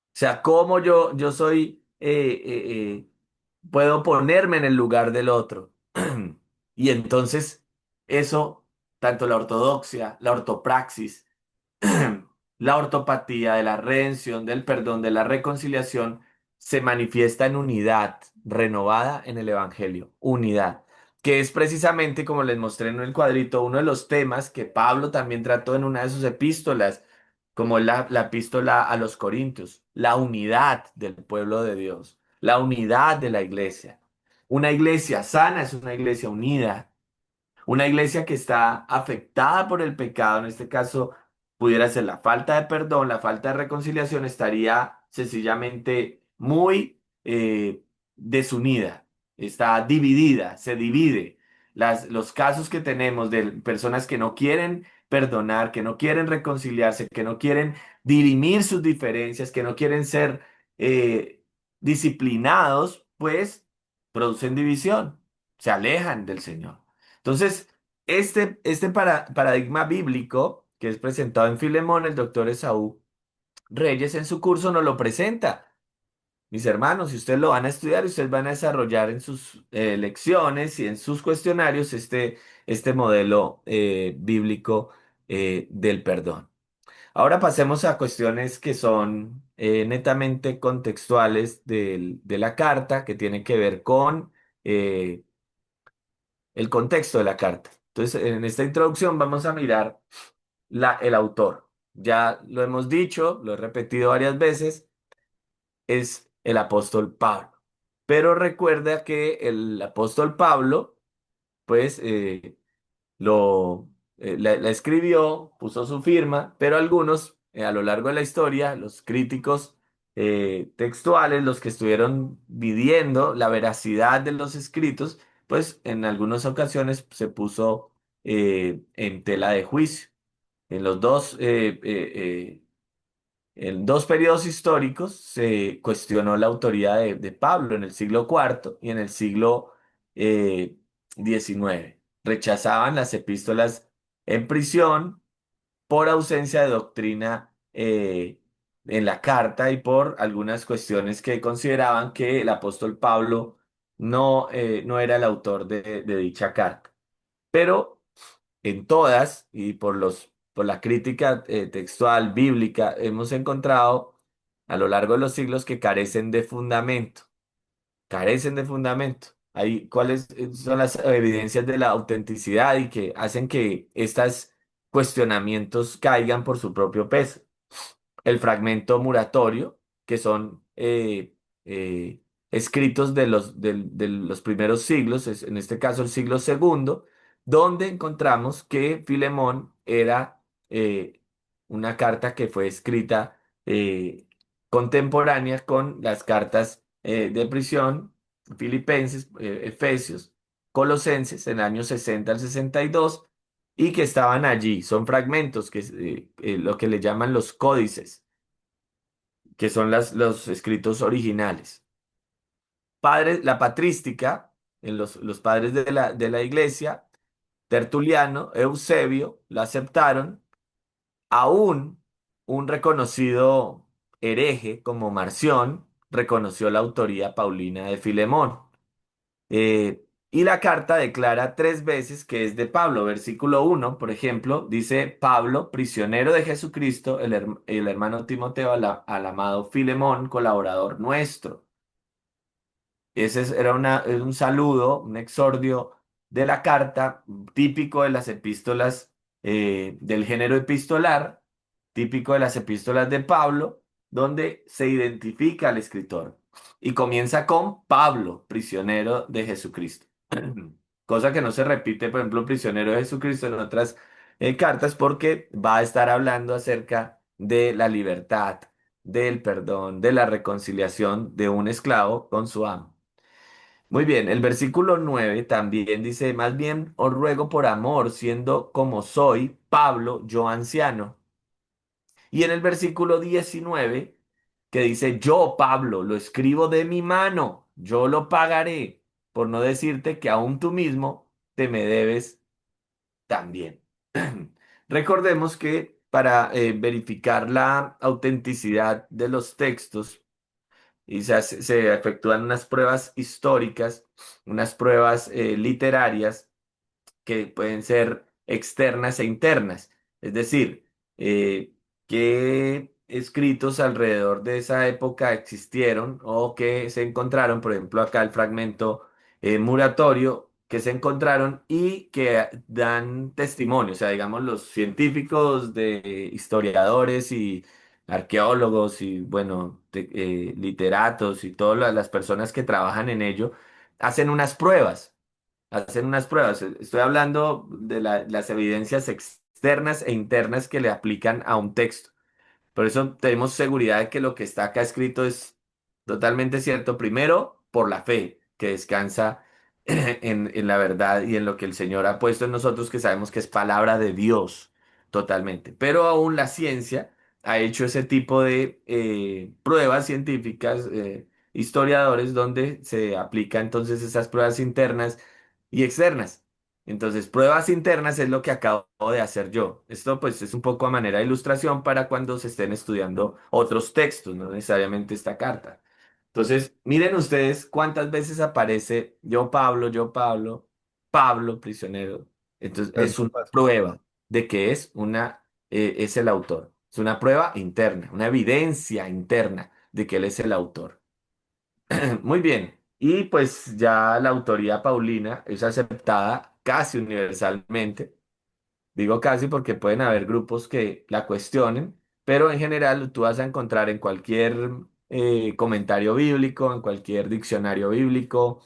Speaker 1: O sea, cómo yo soy, puedo ponerme en el lugar del otro. Y entonces eso, tanto la ortodoxia, la ortopraxis, la ortopatía de la redención, del perdón, de la reconciliación, se manifiesta en unidad renovada en el Evangelio. Unidad, que es precisamente, como les mostré en el cuadrito, uno de los temas que Pablo también trató en una de sus epístolas, como la epístola a los Corintios, la unidad del pueblo de Dios, la unidad de la iglesia. Una iglesia sana es una iglesia unida, una iglesia que está afectada por el pecado, en este caso pudiera ser la falta de perdón, la falta de reconciliación, estaría sencillamente muy desunida, está dividida, se divide. Los casos que tenemos de personas que no quieren perdonar, que no quieren reconciliarse, que no quieren dirimir sus diferencias, que no quieren ser eh, disciplinados, pues producen división, se alejan del Señor. Entonces, este paradigma bíblico que es presentado en Filemón, el doctor Esaú Reyes en su curso nos lo presenta. Mis hermanos, si ustedes lo van a estudiar, ustedes van a desarrollar en sus lecciones y en sus cuestionarios este modelo bíblico del perdón. Ahora pasemos a cuestiones que son netamente contextuales de la carta, que tienen que ver con eh, el contexto de la carta. Entonces, en esta introducción vamos a mirar el autor. Ya lo hemos dicho, lo he repetido varias veces, es el apóstol Pablo. Pero recuerda que el apóstol Pablo, pues, la escribió, puso su firma, pero algunos a lo largo de la historia, los críticos textuales, los que estuvieron midiendo la veracidad de los escritos, pues en algunas ocasiones se puso en tela de juicio. En los dos, en dos periodos históricos se cuestionó la autoría de Pablo en el siglo cuarto y en el siglo XIX. Rechazaban las epístolas en prisión por ausencia de doctrina en la carta y por algunas cuestiones que consideraban que el apóstol Pablo no era el autor de dicha carta. Pero en todas y por la crítica textual bíblica hemos encontrado a lo largo de los siglos que carecen de fundamento, carecen de fundamento. Ahí, ¿cuáles son las evidencias de la autenticidad y que hacen que estos cuestionamientos caigan por su propio peso? El fragmento muratorio, que son escritos de los primeros siglos, en este caso el siglo segundo, donde encontramos que Filemón era una carta que fue escrita contemporánea con las cartas de prisión, Filipenses, Efesios, Colosenses, en el año 60 al 62 y que estaban allí. Son fragmentos que lo que le llaman los códices, que son los escritos originales. Padres, la patrística, en los padres de la iglesia, Tertuliano, Eusebio, la aceptaron. Aún un reconocido hereje como Marción reconoció la autoría paulina de Filemón. Y la carta declara tres veces que es de Pablo. Versículo uno, por ejemplo, dice Pablo, prisionero de Jesucristo, el hermano Timoteo, al amado Filemón, colaborador nuestro. Era un saludo, un exordio de la carta, típico de las epístolas del género epistolar, típico de las epístolas de Pablo, donde se identifica al escritor. Y comienza con Pablo, prisionero de Jesucristo. Cosa que no se repite, por ejemplo, prisionero de Jesucristo en otras cartas, porque va a estar hablando acerca de la libertad, del perdón, de la reconciliación de un esclavo con su amo. Muy bien, el versículo 9 también dice, más bien os ruego por amor, siendo como soy, Pablo, yo anciano. Y en el versículo 19 que dice, yo, Pablo, lo escribo de mi mano, yo lo pagaré, por no decirte que aún tú mismo te me debes también. Recordemos que para verificar la autenticidad de los textos, se efectúan unas pruebas históricas, unas pruebas literarias, que pueden ser externas e internas. Es decir, qué escritos alrededor de esa época existieron o que se encontraron, por ejemplo, acá el fragmento muratorio que se encontraron y que dan testimonio, o sea, digamos, los científicos, de historiadores y arqueólogos y, bueno, literatos y todas las personas que trabajan en ello, hacen unas pruebas. Hacen unas pruebas. Estoy hablando de las evidencias externas e internas que le aplican a un texto. Por eso tenemos seguridad de que lo que está acá escrito es totalmente cierto. Primero, por la fe que descansa en la verdad y en lo que el Señor ha puesto en nosotros, que sabemos que es palabra de Dios totalmente. Pero aún la ciencia ha hecho ese tipo de pruebas científicas, historiadores, donde se aplica entonces esas pruebas internas y externas. Entonces, pruebas internas es lo que acabo de hacer yo. Esto pues es un poco a manera de ilustración para cuando se estén estudiando otros textos, no necesariamente esta carta. Entonces, miren ustedes cuántas veces aparece yo Pablo, Pablo prisionero. Entonces, es
Speaker 3: Perdón,
Speaker 1: una
Speaker 3: pastor.
Speaker 1: prueba de que es el autor. Es una prueba interna, una evidencia interna de que él es el autor. Muy bien. Y pues ya la autoría paulina es aceptada casi universalmente. Digo casi porque pueden haber grupos que la cuestionen, pero en general tú vas a encontrar en cualquier comentario bíblico, en cualquier diccionario bíblico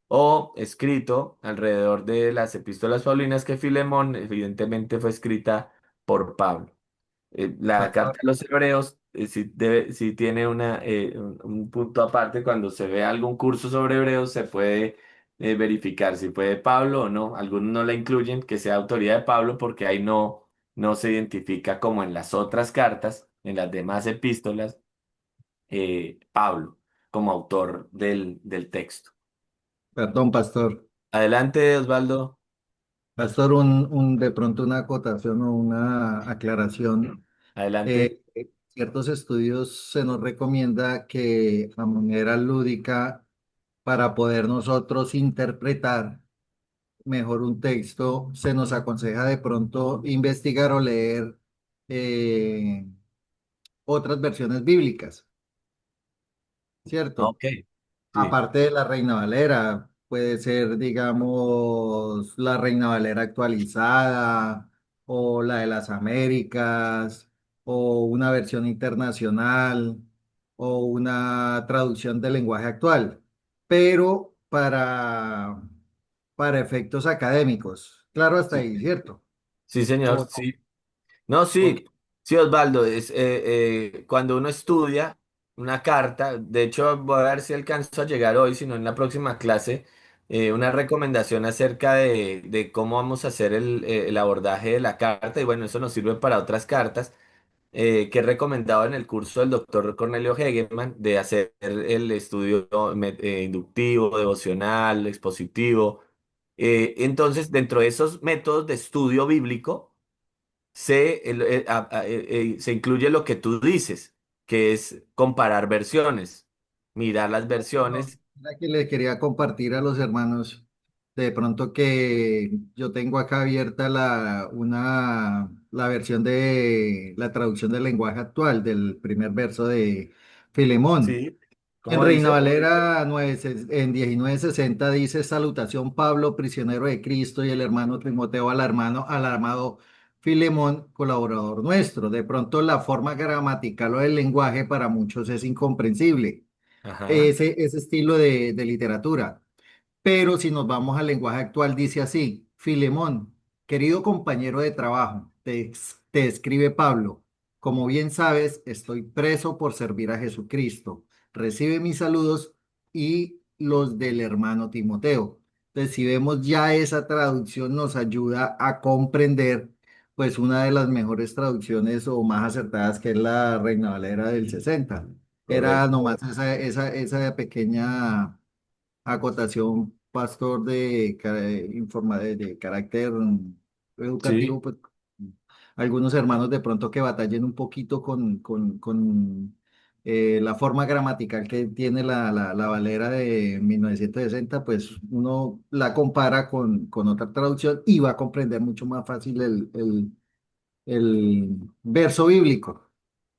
Speaker 1: o escrito alrededor de las epístolas paulinas, que Filemón evidentemente fue escrita por Pablo. La
Speaker 3: Pastor,
Speaker 1: carta a los hebreos sí tiene un punto aparte. Cuando se ve algún curso sobre hebreos, se puede verificar si fue de Pablo o no. Algunos no la incluyen, que sea autoría de Pablo, porque ahí no se identifica como en las otras cartas, en las demás epístolas, Pablo como autor del texto.
Speaker 3: perdón, pastor.
Speaker 1: Adelante, Osvaldo.
Speaker 3: Pastor, de pronto una acotación o una aclaración.
Speaker 1: Adelante.
Speaker 3: Ciertos estudios se nos recomienda que a manera lúdica, para poder nosotros interpretar mejor un texto, se nos aconseja de pronto investigar o leer eh, otras versiones bíblicas, ¿cierto?
Speaker 1: Ok. Sí.
Speaker 3: Aparte de la Reina Valera, puede ser, digamos, la Reina Valera actualizada o la de las Américas o una versión internacional o una traducción del lenguaje actual, pero para efectos académicos. Claro, hasta
Speaker 1: Sí,
Speaker 3: ahí, ¿cierto?
Speaker 1: sí, señor.
Speaker 3: O no,
Speaker 1: Sí. No,
Speaker 3: ok.
Speaker 1: sí, sí, Osvaldo, cuando uno estudia una carta. De hecho voy a ver si alcanzo a llegar hoy, si no en la próxima clase, una recomendación acerca de cómo vamos a hacer el abordaje de la carta, y bueno, eso nos sirve para otras cartas, que he recomendado en el curso del doctor Cornelio Hegeman, de hacer el estudio inductivo, devocional, expositivo. Entonces, dentro de esos métodos de estudio bíblico, se incluye lo que tú dices, que es comparar versiones, mirar las
Speaker 3: No,
Speaker 1: versiones.
Speaker 3: mira que le quería compartir a los hermanos de pronto que yo tengo acá abierta la versión de la traducción del lenguaje actual del primer verso de Filemón.
Speaker 1: Sí,
Speaker 3: En
Speaker 1: ¿cómo
Speaker 3: Reina
Speaker 1: dice?
Speaker 3: Valera en 1960 dice: Salutación Pablo, prisionero de Cristo, y el hermano Timoteo al armado Filemón, colaborador nuestro. De pronto la forma gramatical o del lenguaje para muchos es incomprensible,
Speaker 1: Ajá.
Speaker 3: ese estilo de literatura. Pero si nos vamos al lenguaje actual, dice así: Filemón, querido compañero de trabajo, te escribe Pablo. Como bien sabes, estoy preso por servir a Jesucristo. Recibe mis saludos y los del hermano Timoteo. Entonces, si vemos ya esa traducción nos ayuda a comprender pues una de las mejores traducciones o más acertadas que es la Reina Valera del 60. Era
Speaker 1: Correcto.
Speaker 3: nomás esa pequeña acotación, pastor, de carácter educativo,
Speaker 1: Sí,
Speaker 3: pues algunos hermanos de pronto que batallen un poquito con la forma gramatical que tiene la Valera de 1960, pues uno la compara con otra traducción y va a comprender mucho más fácil el verso bíblico.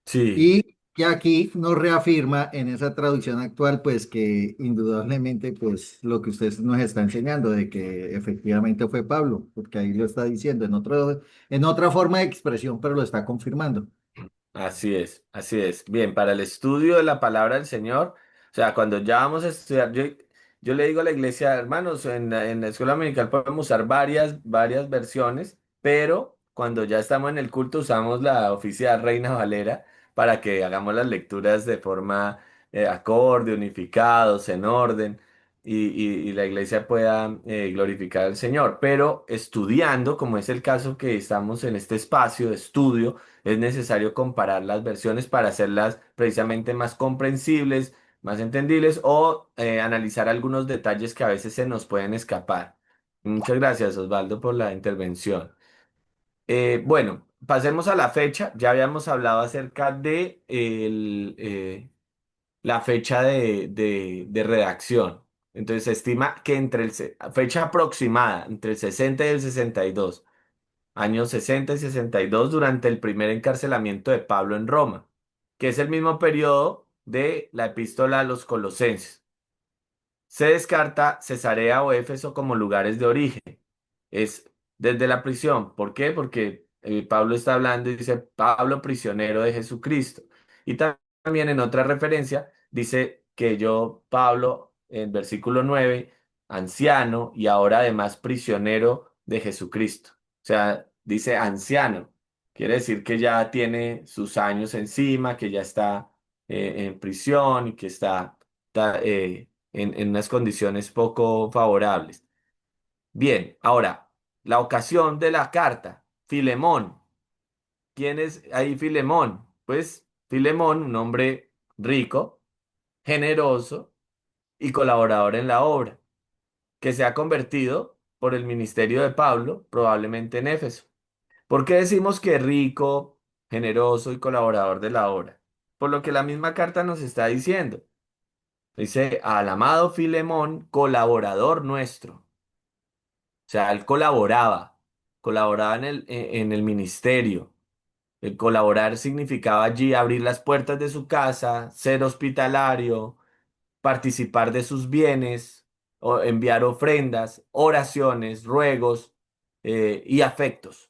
Speaker 1: sí.
Speaker 3: Y que aquí nos reafirma en esa traducción actual, pues que indudablemente, pues lo que usted nos está enseñando, de que efectivamente fue Pablo, porque ahí lo está diciendo en otra forma de expresión, pero lo está confirmando.
Speaker 1: Así es, así es. Bien, para el estudio de la palabra del Señor, o sea, cuando ya vamos a estudiar, yo le digo a la iglesia, hermanos, en la escuela dominical podemos usar varias versiones, pero cuando ya estamos en el culto usamos la oficial Reina Valera para que hagamos las lecturas de forma acorde, unificados, en orden, y la iglesia pueda glorificar al Señor. Pero estudiando, como es el caso que estamos en este espacio de estudio, es necesario comparar las versiones para hacerlas precisamente más comprensibles, más entendibles o analizar algunos detalles que a veces se nos pueden escapar. Muchas gracias, Osvaldo, por la intervención. Bueno, pasemos a la fecha. Ya habíamos hablado acerca de la fecha de redacción. Entonces se estima que fecha aproximada entre el 60 y el 62 años 60 y 62 durante el primer encarcelamiento de Pablo en Roma, que es el mismo periodo de la epístola a los Colosenses. Se descarta Cesarea o Éfeso como lugares de origen. Es desde la prisión. ¿Por qué? Porque Pablo está hablando y dice Pablo prisionero de Jesucristo. Y también en otra referencia dice que yo, Pablo, en versículo 9 anciano y ahora además prisionero de Jesucristo. O sea, dice anciano. Quiere decir que ya tiene sus años encima, que ya está en prisión y que está en unas condiciones poco favorables. Bien, ahora, la ocasión de la carta, Filemón. ¿Quién es ahí Filemón? Pues Filemón, un hombre rico, generoso y colaborador en la obra, que se ha convertido por el ministerio de Pablo, probablemente en Éfeso. ¿Por qué decimos que rico, generoso y colaborador de la obra? Por lo que la misma carta nos está diciendo. Dice, al amado Filemón, colaborador nuestro. O sea, él colaboraba en el ministerio. El colaborar significaba allí abrir las puertas de su casa, ser hospitalario, participar de sus bienes, o enviar ofrendas, oraciones, ruegos y afectos.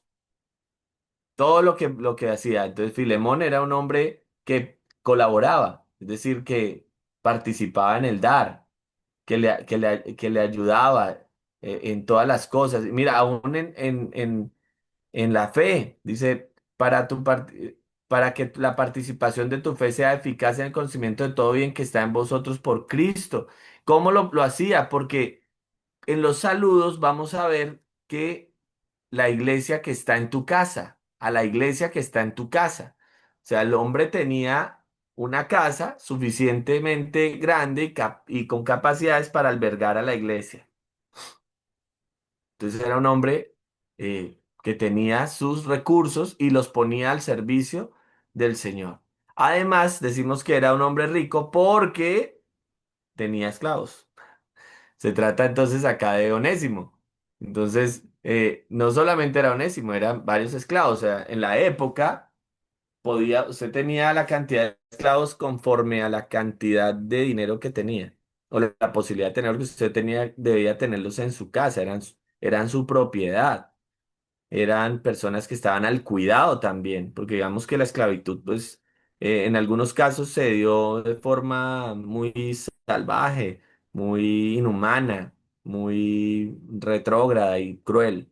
Speaker 1: Todo lo que hacía. Entonces, Filemón era un hombre que colaboraba, es decir, que participaba en el dar, que le ayudaba en todas las cosas. Mira, aún en la fe, dice, para que la participación de tu fe sea eficaz en el conocimiento de todo bien que está en vosotros por Cristo. ¿Cómo lo hacía? Porque en los saludos vamos a ver que la iglesia que está en tu casa, a la iglesia que está en tu casa. O sea, el hombre tenía una casa suficientemente grande y con capacidades para albergar a la iglesia. Entonces era un hombre que tenía sus recursos y los ponía al servicio del Señor. Además, decimos que era un hombre rico porque tenía esclavos. Se trata entonces acá de Onésimo. Entonces, no solamente era Onésimo, eran varios esclavos. O sea, en la época usted tenía la cantidad de esclavos conforme a la cantidad de dinero que tenía. O la posibilidad de tener que usted tenía, debía tenerlos en su casa, eran su propiedad. Eran personas que estaban al cuidado también, porque digamos que la esclavitud, pues, en algunos casos se dio de forma muy salvaje, muy inhumana, muy retrógrada y cruel.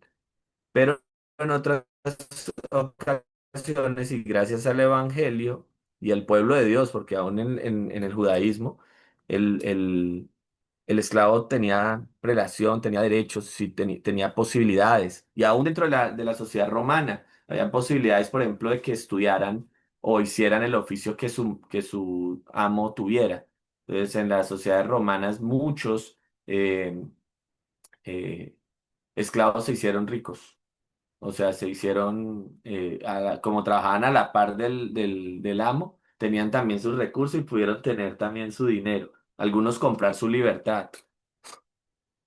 Speaker 1: Pero en otras ocasiones, y gracias al Evangelio y al pueblo de Dios, porque aún en el judaísmo, el esclavo tenía prelación, tenía derechos, sí, tenía posibilidades. Y aún dentro de la sociedad romana, había posibilidades, por ejemplo, de que estudiaran o hicieran el oficio que su amo tuviera. Entonces, en las sociedades romanas, muchos eh, eh, esclavos se hicieron ricos. O sea, se hicieron, como trabajaban a la par del amo, tenían también sus recursos y pudieron tener también su dinero. Algunos comprar su libertad,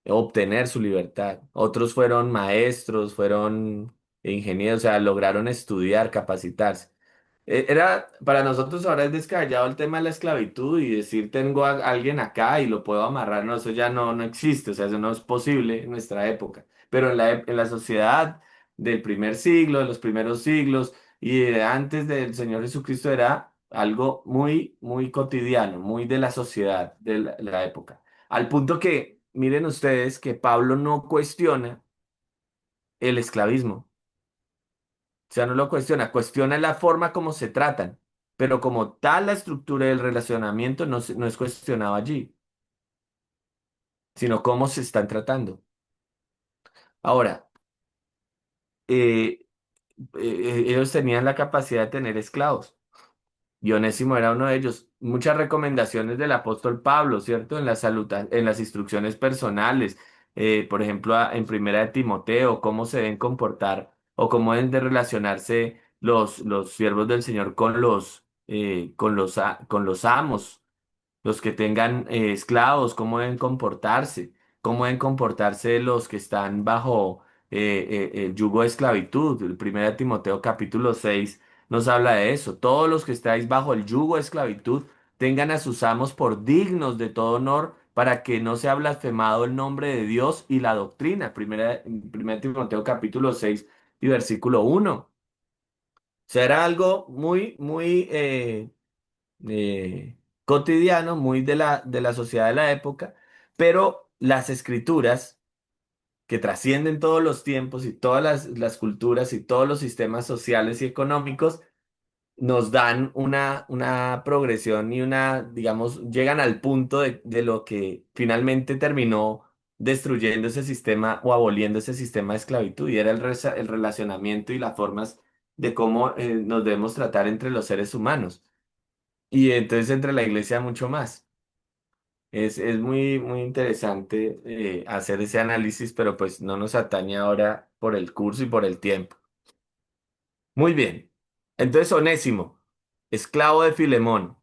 Speaker 1: obtener su libertad. Otros fueron maestros, fueron ingenieros, o sea, lograron estudiar, capacitarse. Era, para nosotros ahora es descabellado el tema de la esclavitud y decir tengo a alguien acá y lo puedo amarrar, no, eso ya no existe, o sea, eso no es posible en nuestra época. Pero en la sociedad del primer siglo, de los primeros siglos y de antes del Señor Jesucristo era algo muy cotidiano, muy de la sociedad de la época. Al punto que, miren ustedes, que Pablo no cuestiona el esclavismo. O sea, no lo cuestiona, cuestiona la forma como se tratan, pero como tal la estructura del relacionamiento no es cuestionado allí, sino cómo se están tratando. Ahora, eh, ellos tenían la capacidad de tener esclavos. Y Onésimo era uno de ellos. Muchas recomendaciones del apóstol Pablo, ¿cierto? En las instrucciones personales, por ejemplo, en Primera de Timoteo, cómo se deben comportar o cómo deben de relacionarse los siervos del Señor con los amos, los que tengan esclavos, cómo deben comportarse los que están bajo el yugo de esclavitud. El 1 Timoteo capítulo 6 nos habla de eso. Todos los que estáis bajo el yugo de esclavitud tengan a sus amos por dignos de todo honor para que no sea blasfemado el nombre de Dios y la doctrina. 1 Timoteo capítulo 6 y versículo 1. O sea, era algo muy cotidiano, muy de la sociedad de la época, pero las escrituras que trascienden todos los tiempos y todas las culturas y todos los sistemas sociales y económicos, nos dan una progresión y digamos, llegan al punto de lo que finalmente terminó destruyendo ese sistema o aboliendo ese sistema de esclavitud y era el relacionamiento y las formas de cómo nos debemos tratar entre los seres humanos. Y entonces entre la iglesia mucho más. Es muy interesante hacer ese análisis, pero pues no nos atañe ahora por el curso y por el tiempo. Muy bien. Entonces Onésimo, esclavo de Filemón,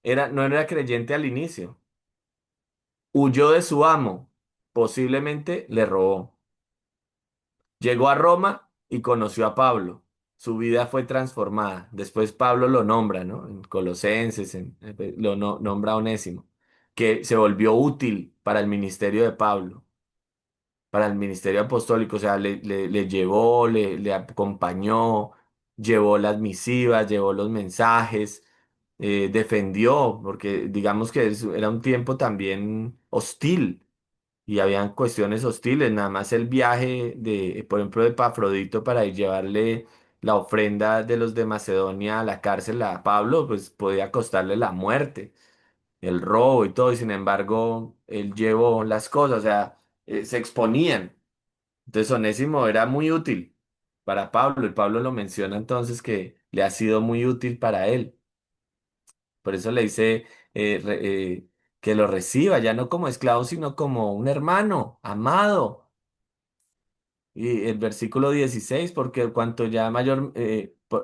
Speaker 1: no era creyente al inicio. Huyó de su amo, posiblemente le robó. Llegó a Roma y conoció a Pablo. Su vida fue transformada. Después Pablo lo nombra, ¿no? En Colosenses, nombra a Onésimo, que se volvió útil para el ministerio de Pablo, para el ministerio apostólico. O sea, le llevó, le acompañó, llevó las misivas, llevó los mensajes, defendió, porque digamos que era un tiempo también hostil y habían cuestiones hostiles, nada más el viaje por ejemplo, de Epafrodito para ir llevarle la ofrenda de los de Macedonia a la cárcel a Pablo, pues podía costarle la muerte, el robo y todo, y sin embargo, él llevó las cosas, o sea, se exponían. Entonces, Onésimo era muy útil para Pablo, y Pablo lo menciona entonces que le ha sido muy útil para él. Por eso le dice que lo reciba, ya no como esclavo, sino como un hermano amado. Y el versículo 16 porque cuanto ya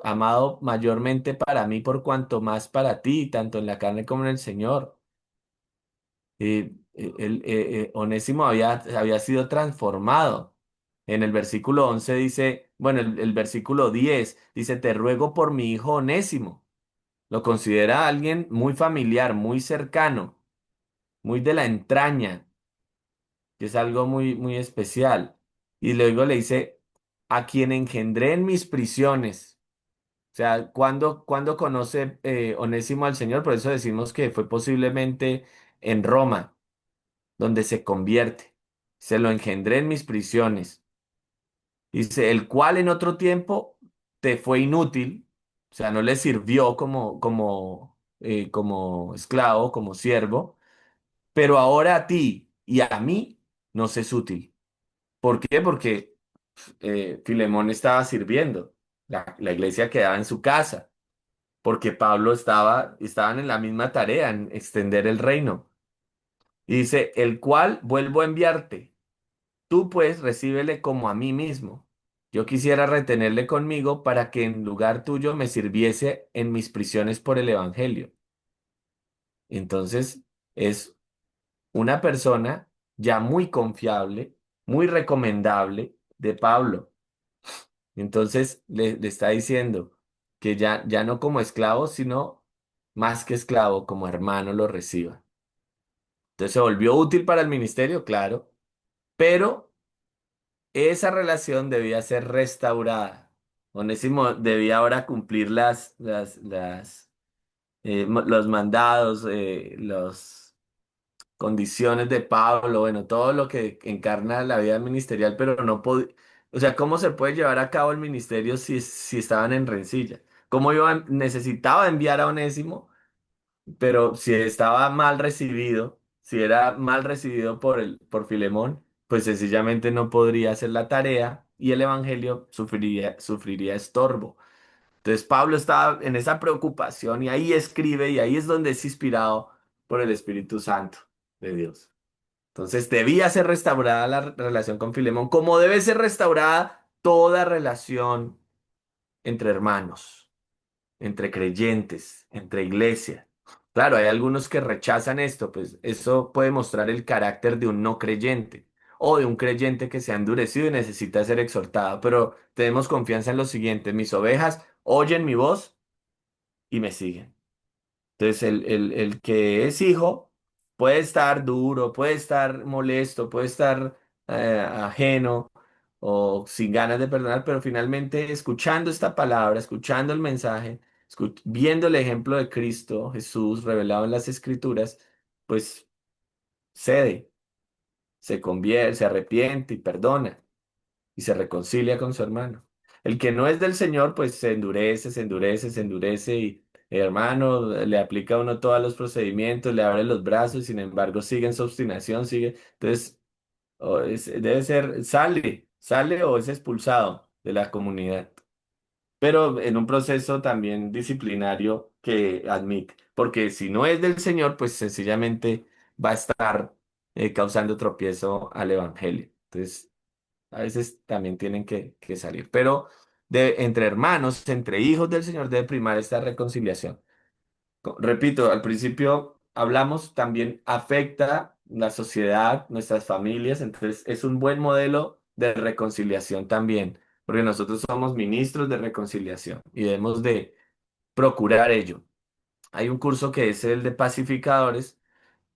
Speaker 1: amado mayormente para mí, por cuanto más para ti, tanto en la carne como en el Señor. Onésimo había sido transformado. En el versículo 11 dice, bueno, el versículo 10 dice, te ruego por mi hijo Onésimo. Lo considera alguien muy familiar, muy cercano, muy de la entraña, que es algo muy especial. Y luego le dice, a quien engendré en mis prisiones. O sea, cuando conoce Onésimo al Señor, por eso decimos que fue posiblemente en Roma, donde se convierte. Se lo engendré en mis prisiones. Dice, el cual en otro tiempo te fue inútil, o sea, no le sirvió como esclavo, como siervo, pero ahora a ti y a mí nos es útil. ¿Por qué? Porque Filemón estaba sirviendo, la iglesia quedaba en su casa, porque estaban en la misma tarea, en extender el reino. Y dice, el cual vuelvo a enviarte. Tú pues recíbele como a mí mismo. Yo quisiera retenerle conmigo para que en lugar tuyo me sirviese en mis prisiones por el Evangelio. Entonces, es una persona ya muy confiable, muy recomendable de Pablo. Entonces, le está diciendo que ya no como esclavo, sino más que esclavo, como hermano lo reciba. Entonces, se volvió útil para el ministerio, claro, pero esa relación debía ser restaurada. Onésimo debía ahora cumplir los mandados, las condiciones de Pablo, bueno, todo lo que encarna la vida ministerial, pero no podía, o sea, ¿cómo se puede llevar a cabo el ministerio si estaban en rencilla? Necesitaba enviar a Onésimo, pero si estaba mal recibido, si era mal recibido por Filemón, pues sencillamente no podría hacer la tarea y el evangelio sufriría estorbo. Entonces Pablo estaba en esa preocupación y ahí escribe y ahí es donde es inspirado por el Espíritu Santo de Dios. Entonces debía ser restaurada la relación con Filemón, como debe ser restaurada toda relación entre hermanos, entre creyentes, entre iglesia. Claro, hay algunos que rechazan esto, pues eso puede mostrar el carácter de un no creyente o de un creyente que se ha endurecido y necesita ser exhortado, pero tenemos confianza en lo siguiente, mis ovejas oyen mi voz y me siguen. Entonces, el que es hijo puede estar duro, puede estar molesto, puede estar ajeno o sin ganas de perdonar, pero finalmente escuchando esta palabra, escuchando el mensaje, viendo el ejemplo de Cristo Jesús revelado en las Escrituras, pues cede, se convierte, se arrepiente y perdona y se reconcilia con su hermano. El que no es del Señor, pues se endurece, se endurece, se endurece y hermano, le aplica a uno todos los procedimientos, le abre los brazos, sin embargo sigue en su obstinación, sigue. Entonces, debe ser, sale o es expulsado de la comunidad, pero en un proceso también disciplinario que admite, porque si no es del Señor, pues sencillamente va a estar causando tropiezo al Evangelio. Entonces, a veces también tienen que salir. Pero entre hermanos, entre hijos del Señor debe primar esta reconciliación. Repito, al principio hablamos, también afecta la sociedad, nuestras familias, entonces es un buen modelo de reconciliación también, porque nosotros somos ministros de reconciliación y debemos de procurar ello. Hay un curso que es el de pacificadores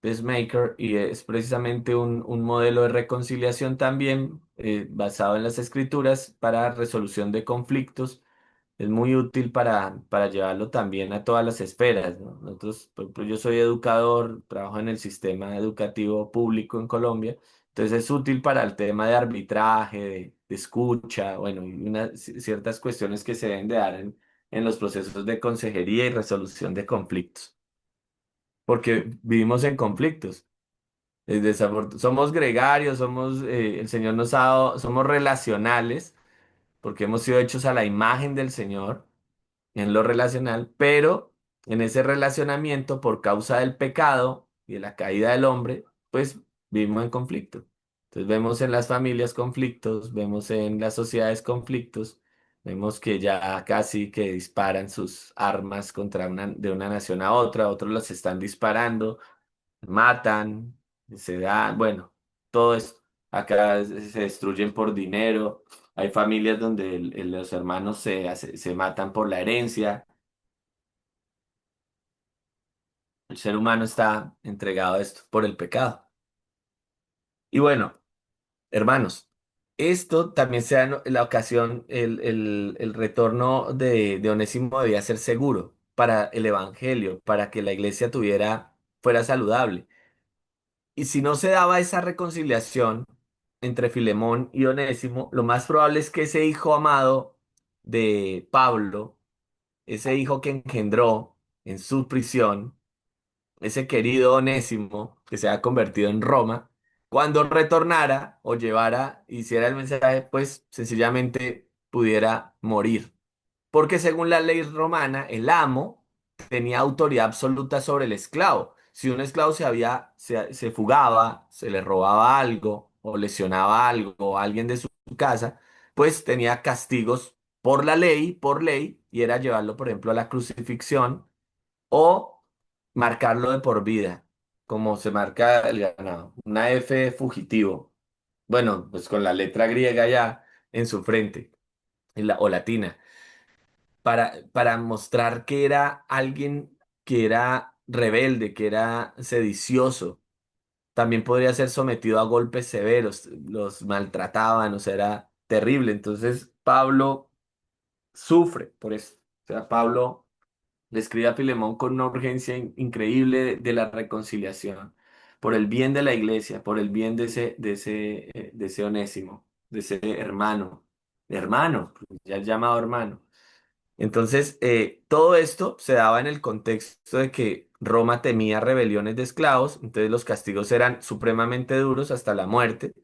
Speaker 1: Peacemaker y es precisamente un modelo de reconciliación también basado en las escrituras para resolución de conflictos. Es muy útil para llevarlo también a todas las esferas, ¿no? Nosotros, por ejemplo, yo soy educador, trabajo en el sistema educativo público en Colombia, entonces es útil para el tema de arbitraje, de escucha, bueno, y ciertas cuestiones que se deben de dar en los procesos de consejería y resolución de conflictos, porque vivimos en conflictos. Somos gregarios, el Señor nos ha dado, somos relacionales, porque hemos sido hechos a la imagen del Señor en lo relacional, pero en ese relacionamiento, por causa del pecado y de la caída del hombre, pues vivimos en conflicto. Entonces vemos en las familias conflictos, vemos en las sociedades conflictos, vemos que ya casi que disparan sus armas de una nación a otra, otros los están disparando, matan, se dan, bueno, todo esto. Acá se destruyen por dinero. Hay familias donde los hermanos se matan por la herencia. El ser humano está entregado a esto por el pecado. Y bueno, hermanos, esto también se da en la ocasión, el retorno de Onésimo debía ser seguro para el evangelio, para que la iglesia fuera saludable. Y si no se daba esa reconciliación entre Filemón y Onésimo, lo más probable es que ese hijo amado de Pablo, ese hijo que engendró en su prisión, ese querido Onésimo, que se había convertido en Roma, cuando retornara o llevara, hiciera el mensaje, pues sencillamente pudiera morir. Porque según la ley romana, el amo tenía autoridad absoluta sobre el esclavo. Si un esclavo se fugaba, se le robaba algo o lesionaba algo o alguien de su casa, pues tenía castigos por ley, y era llevarlo, por ejemplo, a la crucifixión o marcarlo de por vida, como se marca el ganado. Una F fugitivo. Bueno, pues con la letra griega ya en su frente, o latina, para mostrar que era alguien que era rebelde, que era sedicioso. También podría ser sometido a golpes severos, los maltrataban, o sea, era terrible. Entonces, Pablo sufre por eso. O sea, Pablo le escribe a Filemón con una urgencia increíble de la reconciliación, por el bien de la iglesia, por el bien de ese Onésimo, de ese hermano, ya es llamado hermano. Entonces, todo esto se daba en el contexto de que Roma temía rebeliones de esclavos, entonces los castigos eran supremamente duros hasta la muerte,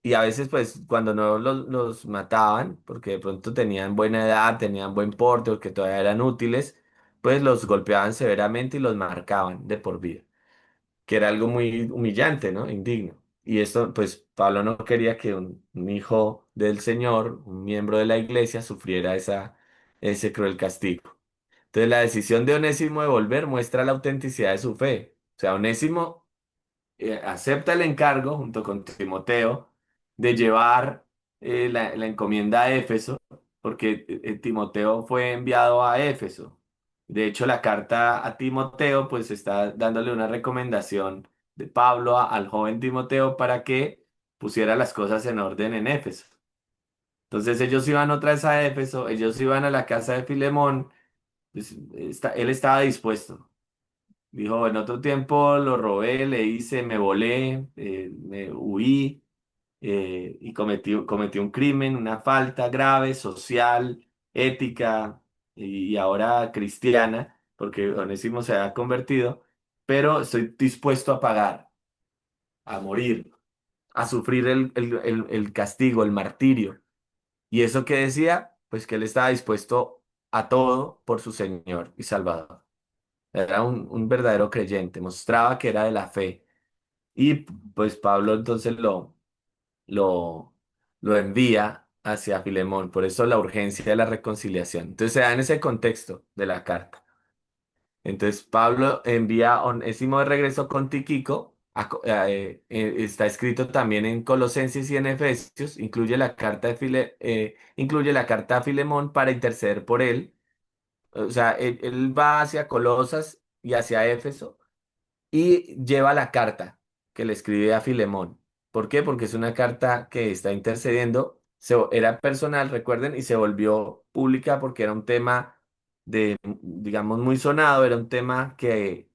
Speaker 1: y a veces, pues, cuando no los mataban, porque de pronto tenían buena edad, tenían buen porte o que todavía eran útiles, pues los golpeaban severamente y los marcaban de por vida, que era algo muy humillante, ¿no? Indigno. Y esto, pues, Pablo no quería que un hijo del Señor, un miembro de la iglesia, sufriera ese cruel castigo. Entonces, la decisión de Onésimo de volver muestra la autenticidad de su fe. O sea, Onésimo acepta el encargo junto con Timoteo de llevar la encomienda a Éfeso, porque Timoteo fue enviado a Éfeso. De hecho, la carta a Timoteo pues está dándole una recomendación de Pablo al joven Timoteo para que pusiera las cosas en orden en Éfeso. Entonces ellos iban otra vez a Éfeso, ellos iban a la casa de Filemón, pues, él estaba dispuesto. Dijo, en otro tiempo lo robé, le hice, me volé, me huí, y cometí un crimen, una falta grave, social, ética y ahora cristiana, porque Onésimo se ha convertido, pero estoy dispuesto a pagar, a morir, a sufrir el castigo, el martirio. ¿Y eso qué decía? Pues que él estaba dispuesto a todo por su Señor y Salvador. Era un verdadero creyente, mostraba que era de la fe. Y pues Pablo entonces lo, lo envía hacia Filemón, por eso la urgencia de la reconciliación. Entonces se da en ese contexto de la carta. Entonces Pablo envía a Onésimo de regreso con Tíquico, está escrito también en Colosenses y en Efesios, incluye la carta a Filemón para interceder por él. O sea, él va hacia Colosas y hacia Éfeso y lleva la carta que le escribe a Filemón. ¿Por qué? Porque es una carta que está intercediendo, era personal, recuerden, y se volvió pública porque era un tema digamos, muy sonado, era un tema que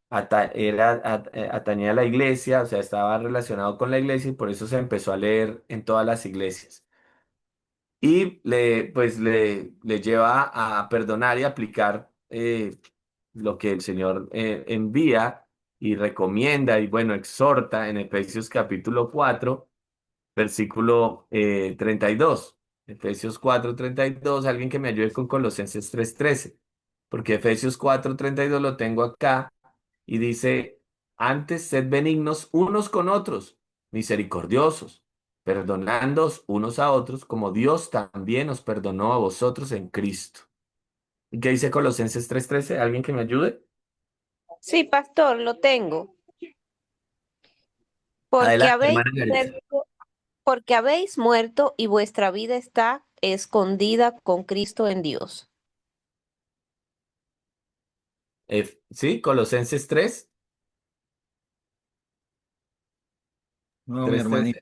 Speaker 1: atañía a la iglesia, o sea, estaba relacionado con la iglesia y por eso se empezó a leer en todas las iglesias. Y le lleva a perdonar y aplicar lo que el Señor envía y recomienda y bueno, exhorta en Efesios capítulo 4 versículo 32. Efesios 4:32, alguien que me ayude con Colosenses 3:13, porque Efesios 4:32 lo tengo acá y dice, antes sed benignos unos con otros, misericordiosos, perdonándoos unos a otros, como Dios también os perdonó a vosotros en Cristo. ¿Y qué dice Colosenses 3:13? ¿Alguien que me ayude?
Speaker 4: Sí, pastor, lo tengo. Porque
Speaker 1: Adelante,
Speaker 4: habéis
Speaker 1: hermana Yaritza.
Speaker 4: muerto, porque habéis muerto y vuestra vida está escondida con Cristo en Dios.
Speaker 1: ¿Sí? Colosenses 3,
Speaker 3: No, mi
Speaker 1: 3:13.
Speaker 3: hermanito.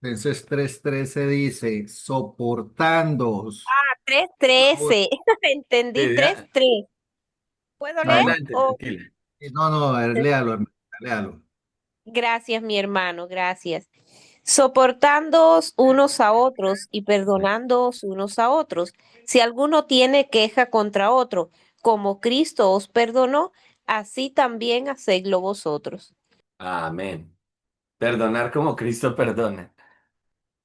Speaker 3: Entonces 3:13 dice, soportándoos.
Speaker 4: 3:13. Entendí
Speaker 1: Sí,
Speaker 4: 3:3. ¿Puedo leer?
Speaker 3: No,
Speaker 1: adelante, tranquila.
Speaker 3: no, a ver, léalo, hermano, léalo.
Speaker 4: Gracias, mi hermano, gracias. Soportándoos unos a otros y perdonándoos unos a otros. Si alguno tiene queja contra otro, como Cristo os perdonó, así también hacedlo vosotros.
Speaker 1: Amén. Perdonar como Cristo perdona.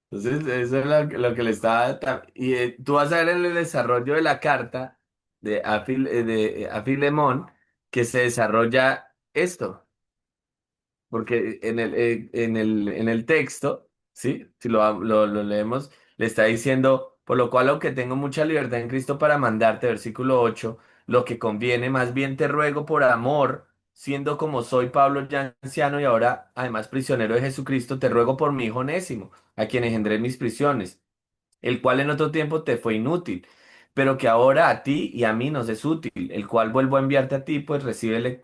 Speaker 1: Entonces, eso es lo que le estaba... Y tú vas a ver en el desarrollo de la carta a Filemón que se desarrolla esto. Porque en el texto, ¿sí? Si lo leemos, le está diciendo, por lo cual, aunque tengo mucha libertad en Cristo para mandarte, versículo 8 lo que conviene, más bien te ruego por amor, siendo como soy Pablo ya anciano y ahora además prisionero de Jesucristo, te ruego por mi hijo Onésimo, a quien engendré en mis prisiones el cual en otro tiempo te fue inútil, pero que ahora a ti y a mí nos es útil, el cual vuelvo a enviarte a ti, pues recíbele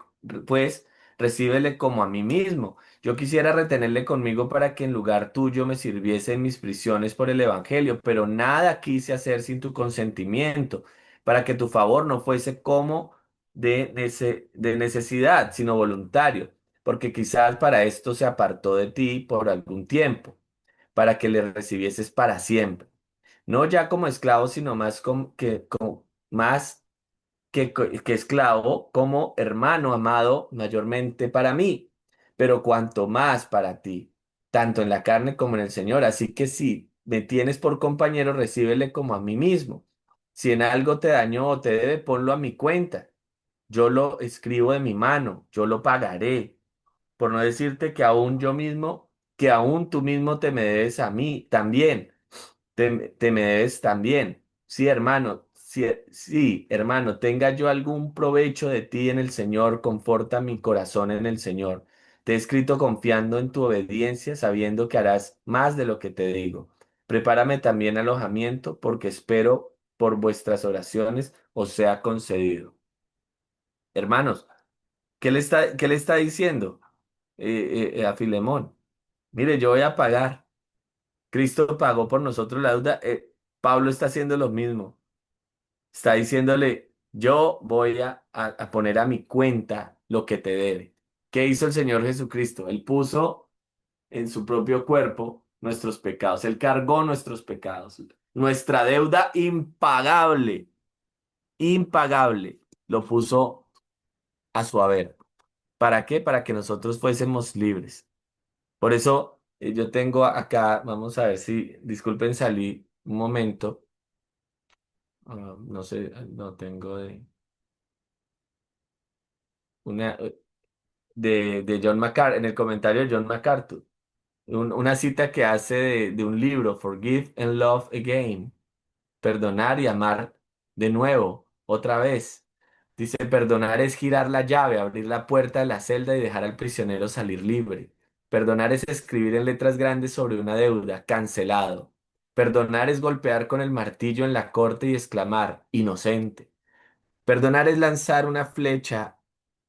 Speaker 1: como a mí mismo. Yo quisiera retenerle conmigo para que en lugar tuyo me sirviese en mis prisiones por el Evangelio, pero nada quise hacer sin tu consentimiento, para que tu favor no fuese como de necesidad, sino voluntario, porque quizás para esto se apartó de ti por algún tiempo, para que le recibieses para siempre no ya como esclavo, sino más que esclavo, como hermano amado mayormente para mí, pero cuanto más para ti, tanto en la carne como en el Señor. Así que si me tienes por compañero, recíbele como a mí mismo. Si en algo te dañó o te debe, ponlo a mi cuenta. Yo lo escribo de mi mano, yo lo pagaré. Por no decirte que aún tú mismo te me debes a mí también te me debes también. Sí, hermano, tenga yo algún provecho de ti en el Señor, conforta mi corazón en el Señor. Te he escrito confiando en tu obediencia, sabiendo que harás más de lo que te digo. Prepárame también alojamiento, porque espero por vuestras oraciones os sea concedido. Hermanos, ¿qué le está diciendo a Filemón? Mire, yo voy a pagar. Cristo pagó por nosotros la deuda. Pablo está haciendo lo mismo. Está diciéndole, yo voy a poner a mi cuenta lo que te debe. ¿Qué hizo el Señor Jesucristo? Él puso en su propio cuerpo nuestros pecados. Él cargó nuestros pecados. Nuestra deuda impagable, impagable, lo puso a su haber. ¿Para qué? Para que nosotros fuésemos libres. Por eso yo tengo acá, vamos a ver si, disculpen, salí un momento. No sé, no tengo una de John MacArthur, en el comentario de John MacArthur, una cita que hace de un libro, Forgive and Love Again, perdonar y amar de nuevo, otra vez. Dice, perdonar es girar la llave, abrir la puerta de la celda y dejar al prisionero salir libre. Perdonar es escribir en letras grandes sobre una deuda, cancelado. Perdonar es golpear con el martillo en la corte y exclamar, inocente. Perdonar es lanzar una flecha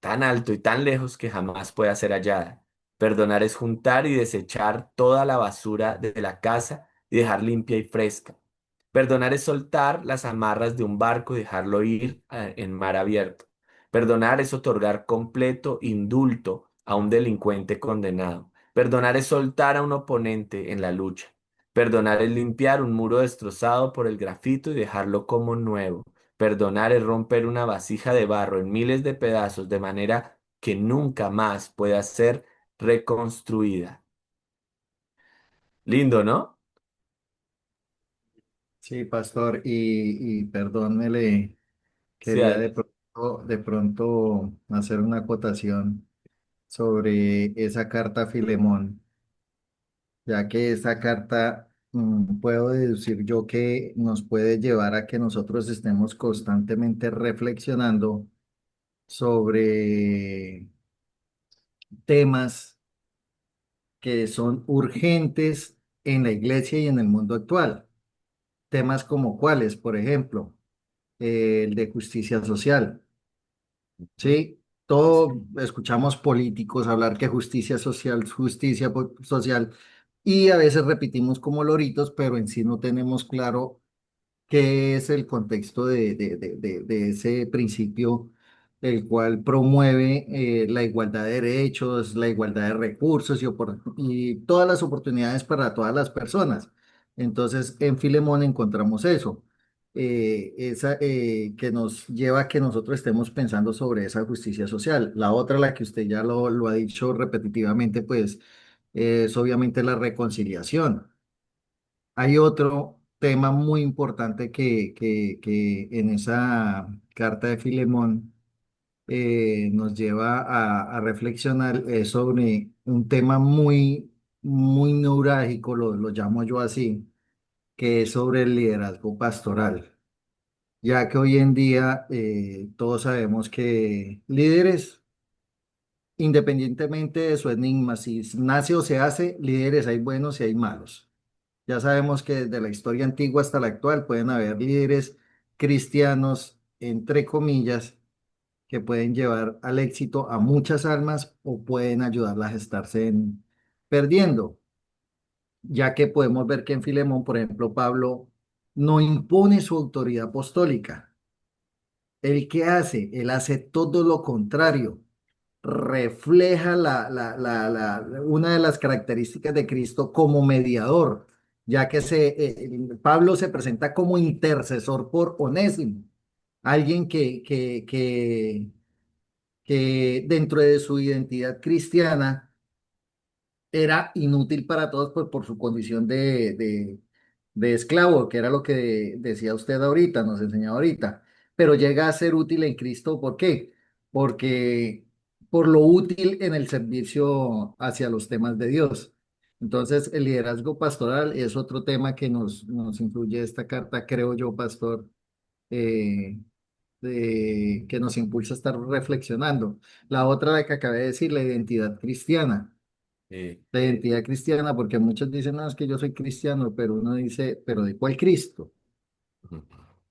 Speaker 1: tan alto y tan lejos que jamás pueda ser hallada. Perdonar es juntar y desechar toda la basura de la casa y dejar limpia y fresca. Perdonar es soltar las amarras de un barco y dejarlo ir en mar abierto. Perdonar es otorgar completo indulto a un delincuente condenado. Perdonar es soltar a un oponente en la lucha. Perdonar es limpiar un muro destrozado por el grafito y dejarlo como nuevo. Perdonar es romper una vasija de barro en miles de pedazos de manera que nunca más pueda ser reconstruida. Lindo, ¿no?
Speaker 3: Sí, pastor, y perdónmele,
Speaker 1: Sí,
Speaker 3: quería de pronto hacer una acotación sobre esa carta a Filemón, ya que esa carta puedo deducir yo que nos puede llevar a que nosotros estemos constantemente reflexionando sobre temas que son urgentes en la iglesia y en el mundo actual. Temas como cuáles, por ejemplo, el de justicia social. Sí, todo escuchamos políticos hablar que justicia social, y a veces repetimos como loritos, pero en sí no tenemos claro qué es el contexto de ese principio, el cual promueve la igualdad de derechos, la igualdad de recursos y todas las oportunidades para todas las personas. Entonces, en Filemón encontramos eso. que nos lleva a que nosotros estemos pensando sobre esa justicia social. La otra, la que usted ya lo ha dicho repetitivamente, pues es obviamente la reconciliación. Hay otro tema muy importante que en esa carta de Filemón nos lleva a reflexionar sobre un tema muy neurálgico, lo llamo yo así, que es sobre el liderazgo pastoral, ya que hoy en día todos sabemos que líderes, independientemente de su enigma, si nace o se hace, líderes hay buenos y hay malos. Ya sabemos que desde la historia antigua hasta la actual pueden haber líderes cristianos, entre comillas, que pueden llevar al éxito a muchas almas o pueden ayudarlas a estarse perdiendo, ya que podemos ver que en Filemón, por ejemplo, Pablo no impone su autoridad apostólica. ¿El qué hace? Él hace todo lo contrario. Refleja una de las características de Cristo como mediador, ya que Pablo se presenta como intercesor por Onésimo, alguien que dentro de su identidad cristiana era inútil para todos pues, por su condición de esclavo, que era lo que decía usted ahorita, nos enseñaba ahorita, pero llega a ser útil en Cristo, ¿por qué? Porque por lo útil en el servicio hacia los temas de Dios. Entonces, el liderazgo pastoral es otro tema que nos incluye esta carta, creo yo, pastor, eh, que nos impulsa a estar reflexionando. La otra, la que acabé de decir, la identidad cristiana.
Speaker 1: Sí.
Speaker 3: La identidad cristiana, porque muchos dicen, no, es que yo soy cristiano, pero uno dice, pero ¿de cuál Cristo?
Speaker 1: Ujú.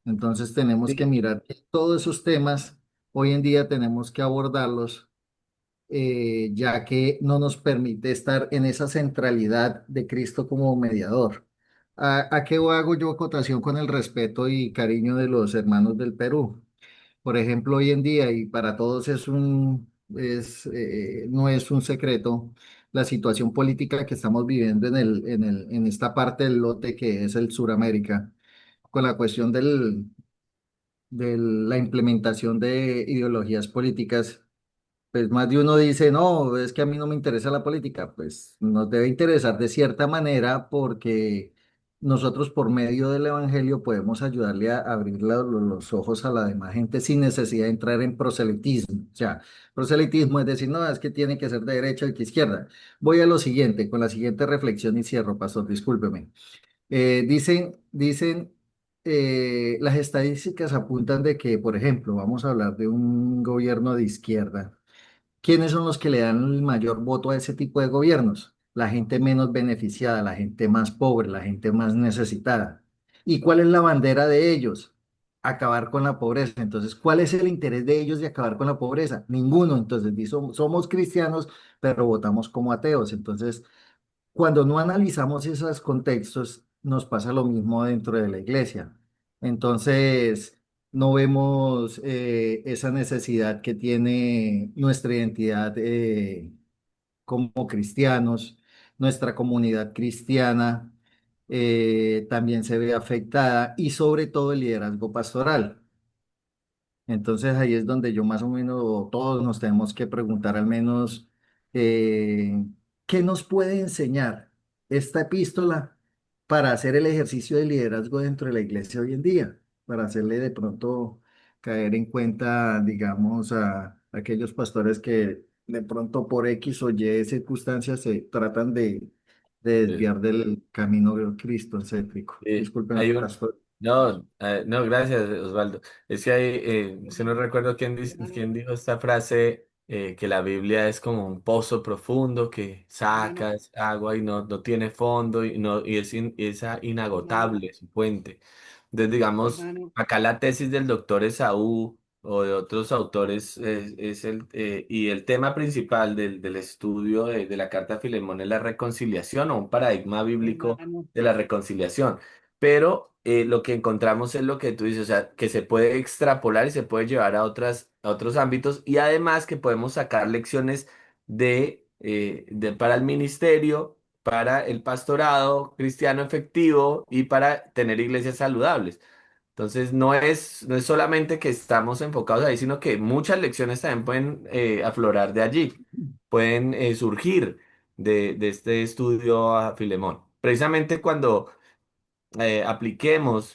Speaker 3: Entonces tenemos que
Speaker 1: Sí.
Speaker 3: mirar que todos esos temas, hoy en día tenemos que abordarlos, ya que no nos permite estar en esa centralidad de Cristo como mediador. ¿A qué hago yo acotación con el respeto y cariño de los hermanos del Perú? Por ejemplo, hoy en día, y para todos no es un secreto, la situación política que estamos viviendo en esta parte del lote que es el Suramérica, con la cuestión de la implementación de ideologías políticas. Pues más de uno dice, no, es que a mí no me interesa la política. Pues nos debe interesar de cierta manera porque nosotros por medio del Evangelio podemos ayudarle a abrir los ojos a la demás gente sin necesidad de entrar en proselitismo. O sea, proselitismo es decir, no, es que tiene que ser de derecha o de izquierda. Voy a lo siguiente, con la siguiente reflexión y cierro, pastor, discúlpeme. Las estadísticas apuntan de que, por ejemplo, vamos a hablar de un gobierno de izquierda. ¿Quiénes son los que le dan el mayor voto a ese tipo de gobiernos? La gente menos beneficiada, la gente más pobre, la gente más necesitada. ¿Y cuál es la bandera de ellos? Acabar con la pobreza. Entonces, ¿cuál es el interés de ellos de acabar con la pobreza? Ninguno. Entonces, somos cristianos, pero votamos como ateos. Entonces, cuando no analizamos esos contextos, nos pasa lo mismo dentro de la iglesia. Entonces, no vemos esa necesidad que tiene nuestra identidad como cristianos, nuestra comunidad cristiana también se ve afectada y sobre todo el liderazgo pastoral. Entonces ahí es donde yo más o menos, o todos nos tenemos que preguntar al menos, eh, ¿qué nos puede enseñar esta epístola para hacer el ejercicio de liderazgo dentro de la iglesia hoy en día? Para hacerle de pronto caer en cuenta, digamos, a aquellos pastores que de pronto por X o Y circunstancias se tratan de
Speaker 1: Sí.
Speaker 3: desviar del camino de Cristo céntrico. Disculpen,
Speaker 1: Hay un...
Speaker 3: pastor.
Speaker 1: No, no, gracias, Osvaldo. Es que hay, si no recuerdo quién dijo esta frase, que la Biblia es como un pozo profundo que sacas agua y no tiene fondo y es inagotable su fuente. Entonces, digamos, acá la tesis del doctor Esaú o de otros autores y el tema principal del estudio de la Carta a Filemón es la reconciliación o un paradigma bíblico de la reconciliación. Pero lo que encontramos es lo que tú dices, o sea, que se puede extrapolar y se puede llevar a otros ámbitos y además que podemos sacar lecciones para el ministerio, para el pastorado cristiano efectivo y para tener iglesias saludables. Entonces no es solamente que estamos enfocados ahí, sino que muchas lecciones también pueden aflorar de allí, pueden surgir de este estudio a Filemón. Precisamente cuando apliquemos,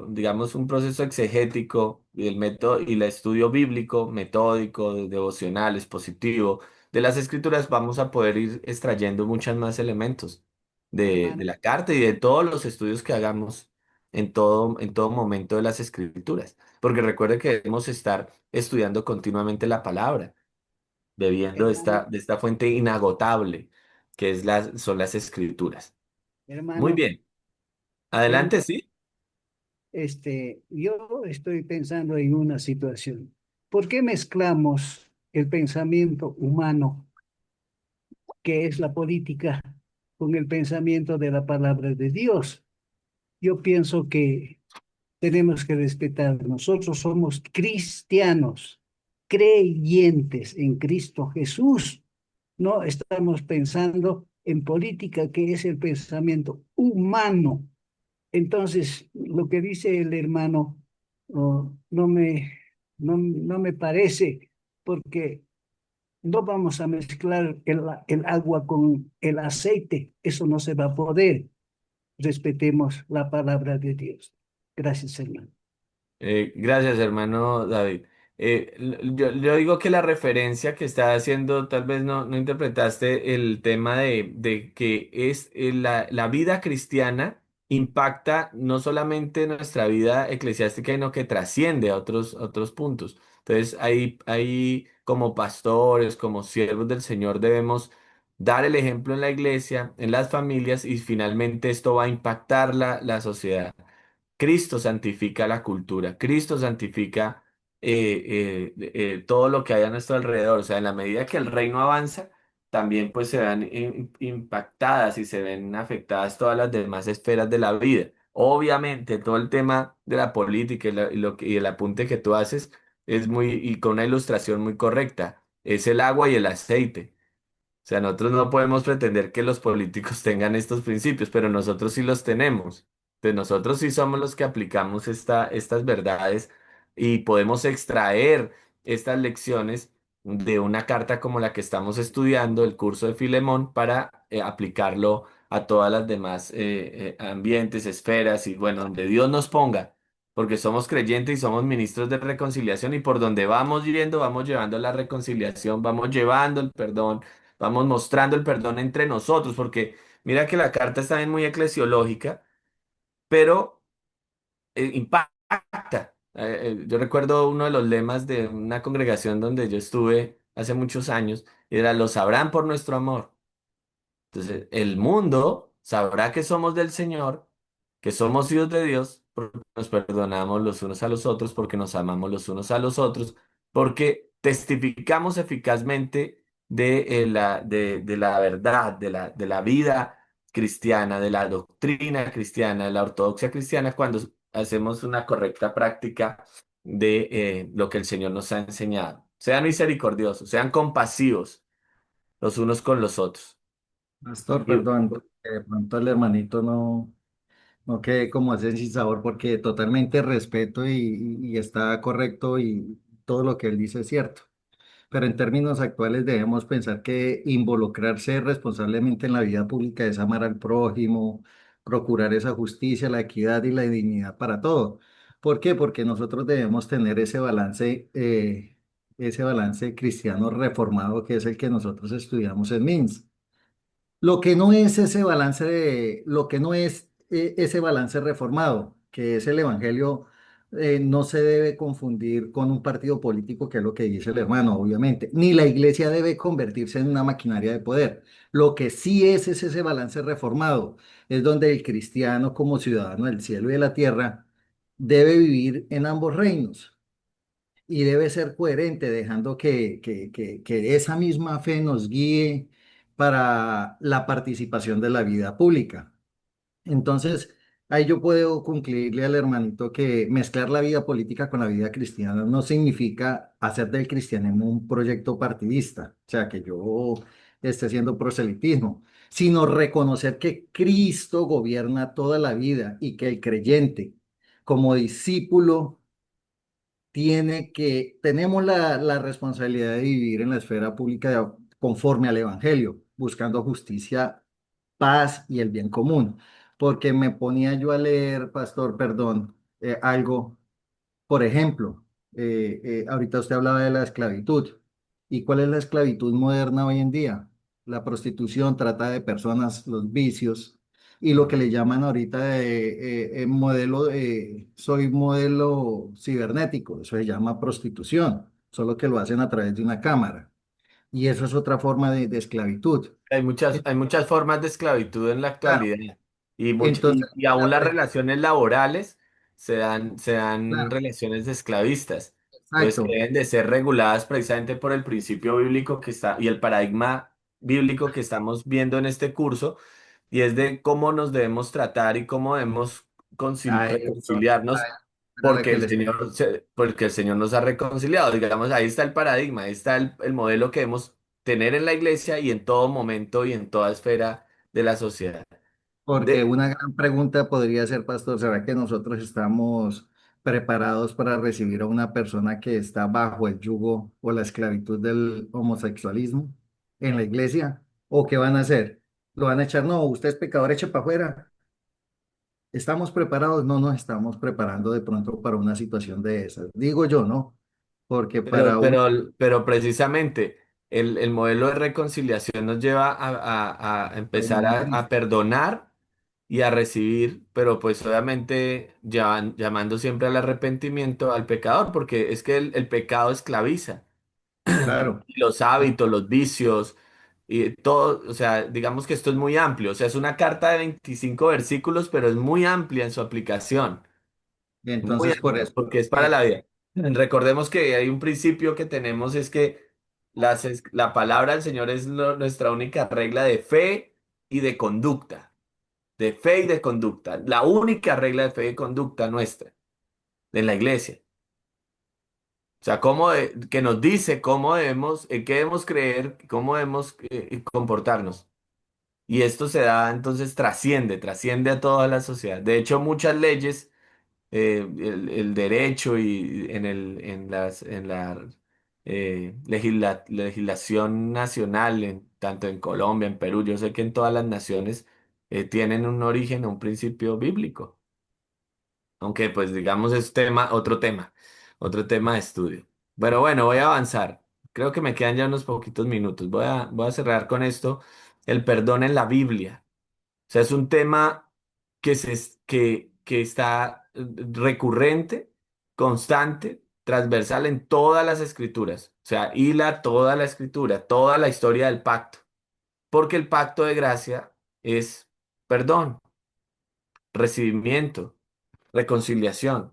Speaker 1: digamos, un proceso exegético y el método y el estudio bíblico, metódico, devocional, expositivo de las escrituras, vamos a poder ir extrayendo muchos más elementos de
Speaker 5: Hermano,
Speaker 1: la carta y de todos los estudios que hagamos en todo momento de las escrituras. Porque recuerde que debemos estar estudiando continuamente la palabra, bebiendo de esta,
Speaker 5: hermano,
Speaker 1: de esta fuente inagotable son las escrituras. Muy
Speaker 5: hermano,
Speaker 1: bien. Adelante,
Speaker 5: hermano,
Speaker 1: sí.
Speaker 5: yo estoy pensando en una situación. ¿Por qué mezclamos el pensamiento humano, que es la política, con el pensamiento de la palabra de Dios? Yo pienso que tenemos que respetar. Nosotros somos cristianos, creyentes en Cristo Jesús. No estamos pensando en política, que es el pensamiento humano. Entonces, lo que dice el hermano, no me parece, porque no vamos a mezclar el agua con el aceite. Eso no se va a poder. Respetemos la palabra de Dios. Gracias, hermano.
Speaker 1: Gracias, hermano David. Yo digo que la referencia que está haciendo, tal vez no interpretaste el tema de que es la vida cristiana impacta no solamente nuestra vida eclesiástica, sino que trasciende a otros puntos. Entonces, ahí como pastores, como siervos del Señor, debemos dar el ejemplo en la iglesia, en las familias, y finalmente esto va a impactar la sociedad. Cristo santifica la cultura, Cristo santifica todo lo que hay a nuestro alrededor. O sea, en la medida que el reino avanza, también pues se ven impactadas y se ven afectadas todas las demás esferas de la vida. Obviamente, todo el tema de la política y el apunte que tú haces es y con una ilustración muy correcta. Es el agua y el aceite. O sea, nosotros no podemos pretender que los políticos tengan estos principios, pero nosotros sí los tenemos. Entonces, nosotros sí somos los que aplicamos estas verdades y podemos extraer estas lecciones de una carta como la que estamos estudiando, el curso de Filemón, para aplicarlo a todas las demás ambientes, esferas y bueno, donde Dios nos ponga, porque somos creyentes y somos ministros de reconciliación y por donde vamos yendo, vamos llevando la reconciliación, vamos llevando el perdón. Vamos mostrando el perdón entre nosotros, porque mira que la carta está bien muy eclesiológica, pero impacta. Yo recuerdo uno de los lemas de una congregación donde yo estuve hace muchos años, y era, lo sabrán por nuestro amor. Entonces, el mundo sabrá que somos del Señor, que somos hijos de Dios, porque nos perdonamos los unos a los otros, porque nos amamos los unos a los otros, porque testificamos eficazmente de la verdad, de la vida cristiana, de la doctrina cristiana, de la ortodoxia cristiana, cuando hacemos una correcta práctica de lo que el Señor nos ha enseñado. Sean misericordiosos, sean compasivos los unos con los otros.
Speaker 3: Pastor,
Speaker 1: Y
Speaker 3: perdón, porque de pronto el hermanito no quede como ese sin sabor, porque totalmente respeto y está correcto y todo lo que él dice es cierto. Pero en términos actuales debemos pensar que involucrarse responsablemente en la vida pública es amar al prójimo, procurar esa justicia, la equidad y la dignidad para todo. ¿Por qué? Porque nosotros debemos tener ese balance cristiano reformado que es el que nosotros estudiamos en MINS. Lo que no es ese balance reformado, que es el evangelio, no se debe confundir con un partido político, que es lo que dice el hermano, obviamente. Ni la iglesia debe convertirse en una maquinaria de poder. Lo que sí es ese balance reformado, es donde el cristiano como ciudadano del cielo y de la tierra debe vivir en ambos reinos y debe ser coherente, dejando que esa misma fe nos guíe para la participación de la vida pública. Entonces, ahí yo puedo concluirle al hermanito que mezclar la vida política con la vida cristiana no significa hacer del cristianismo un proyecto partidista, o sea, que yo esté haciendo proselitismo, sino reconocer que Cristo gobierna toda la vida y que el creyente, como discípulo tenemos la responsabilidad de vivir en la esfera pública conforme al Evangelio, buscando justicia, paz y el bien común. Porque me ponía yo a leer, pastor, perdón, algo, por ejemplo, ahorita usted hablaba de la esclavitud. ¿Y cuál es la esclavitud moderna hoy en día? La prostitución, trata de personas, los vicios y lo que le llaman ahorita soy modelo cibernético, eso se llama prostitución, solo que lo hacen a través de una cámara. Y eso es otra forma de esclavitud.
Speaker 1: Hay muchas formas de esclavitud en la
Speaker 3: Claro,
Speaker 1: actualidad y,
Speaker 3: entonces,
Speaker 1: y aún
Speaker 3: la
Speaker 1: las
Speaker 3: pregunta,
Speaker 1: relaciones laborales se dan
Speaker 3: claro,
Speaker 1: relaciones esclavistas. Entonces, que
Speaker 3: exacto.
Speaker 1: deben de ser reguladas precisamente por el principio bíblico que está y el paradigma bíblico que estamos viendo en este curso, y es de cómo nos debemos tratar y cómo debemos reconciliarnos
Speaker 3: Era la que les...
Speaker 1: porque el Señor nos ha reconciliado. Digamos, ahí está el paradigma, ahí está el modelo que debemos tener en la iglesia y en todo momento y en toda esfera de la sociedad.
Speaker 3: Porque
Speaker 1: De,
Speaker 3: una gran pregunta podría ser, pastor, ¿será que nosotros estamos preparados para recibir a una persona que está bajo el yugo o la esclavitud del homosexualismo en la iglesia? ¿O qué van a hacer? ¿Lo van a echar? No, usted es pecador, eche para afuera. ¿Estamos preparados? No nos estamos preparando de pronto para una situación de esas. Digo yo, ¿no? Porque para un...
Speaker 1: pero precisamente el modelo de reconciliación nos lleva a empezar
Speaker 3: en
Speaker 1: a
Speaker 3: Cristo.
Speaker 1: perdonar y a recibir, pero pues obviamente llamando siempre al arrepentimiento al pecador, porque es que el pecado esclaviza.
Speaker 3: Claro.
Speaker 1: Y los hábitos, los vicios, y todo, o sea, digamos que esto es muy amplio, o sea, es una carta de 25 versículos, pero es muy amplia en su aplicación,
Speaker 3: Y
Speaker 1: muy
Speaker 3: entonces por
Speaker 1: amplia,
Speaker 3: eso,
Speaker 1: porque es para la vida. Recordemos que hay un principio que tenemos, es que la palabra del Señor es nuestra única regla de fe y de fe y de conducta, la única regla de fe y conducta nuestra en la iglesia. O sea, que nos dice cómo debemos, en qué debemos creer, cómo debemos comportarnos. Y esto se da, entonces trasciende a toda la sociedad. De hecho, muchas leyes, el derecho y en la legislación nacional, tanto en Colombia, en Perú, yo sé que en todas las naciones tienen un origen, un principio bíblico. Aunque pues digamos es otro tema de estudio. Bueno, voy a avanzar. Creo que me quedan ya unos poquitos minutos. Voy a cerrar con esto. El perdón en la Biblia. O sea, es un tema que está recurrente, constante, transversal en todas las escrituras. O sea, hila toda la escritura, toda la historia del pacto. Porque el pacto de gracia es perdón, recibimiento, reconciliación.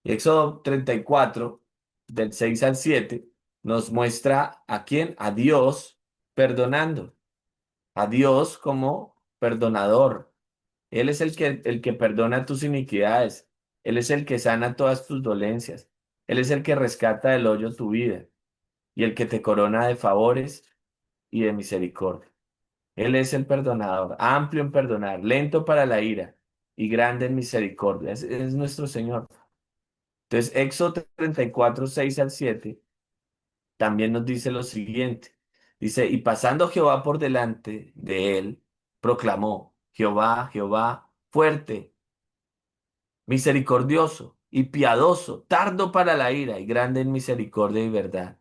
Speaker 1: Y Éxodo 34 del 6 al 7, nos muestra a quién, a Dios perdonando, a Dios como perdonador. Él es el que perdona tus iniquidades, Él es el que sana todas tus dolencias, Él es el que rescata del hoyo tu vida y el que te corona de favores y de misericordia. Él es el perdonador, amplio en perdonar, lento para la ira y grande en misericordia. Es nuestro Señor. Entonces, Éxodo 34 6 al 7 también nos dice lo siguiente. Dice, y pasando Jehová por delante de él, proclamó, Jehová, Jehová, fuerte, misericordioso y piadoso, tardo para la ira y grande en misericordia y verdad,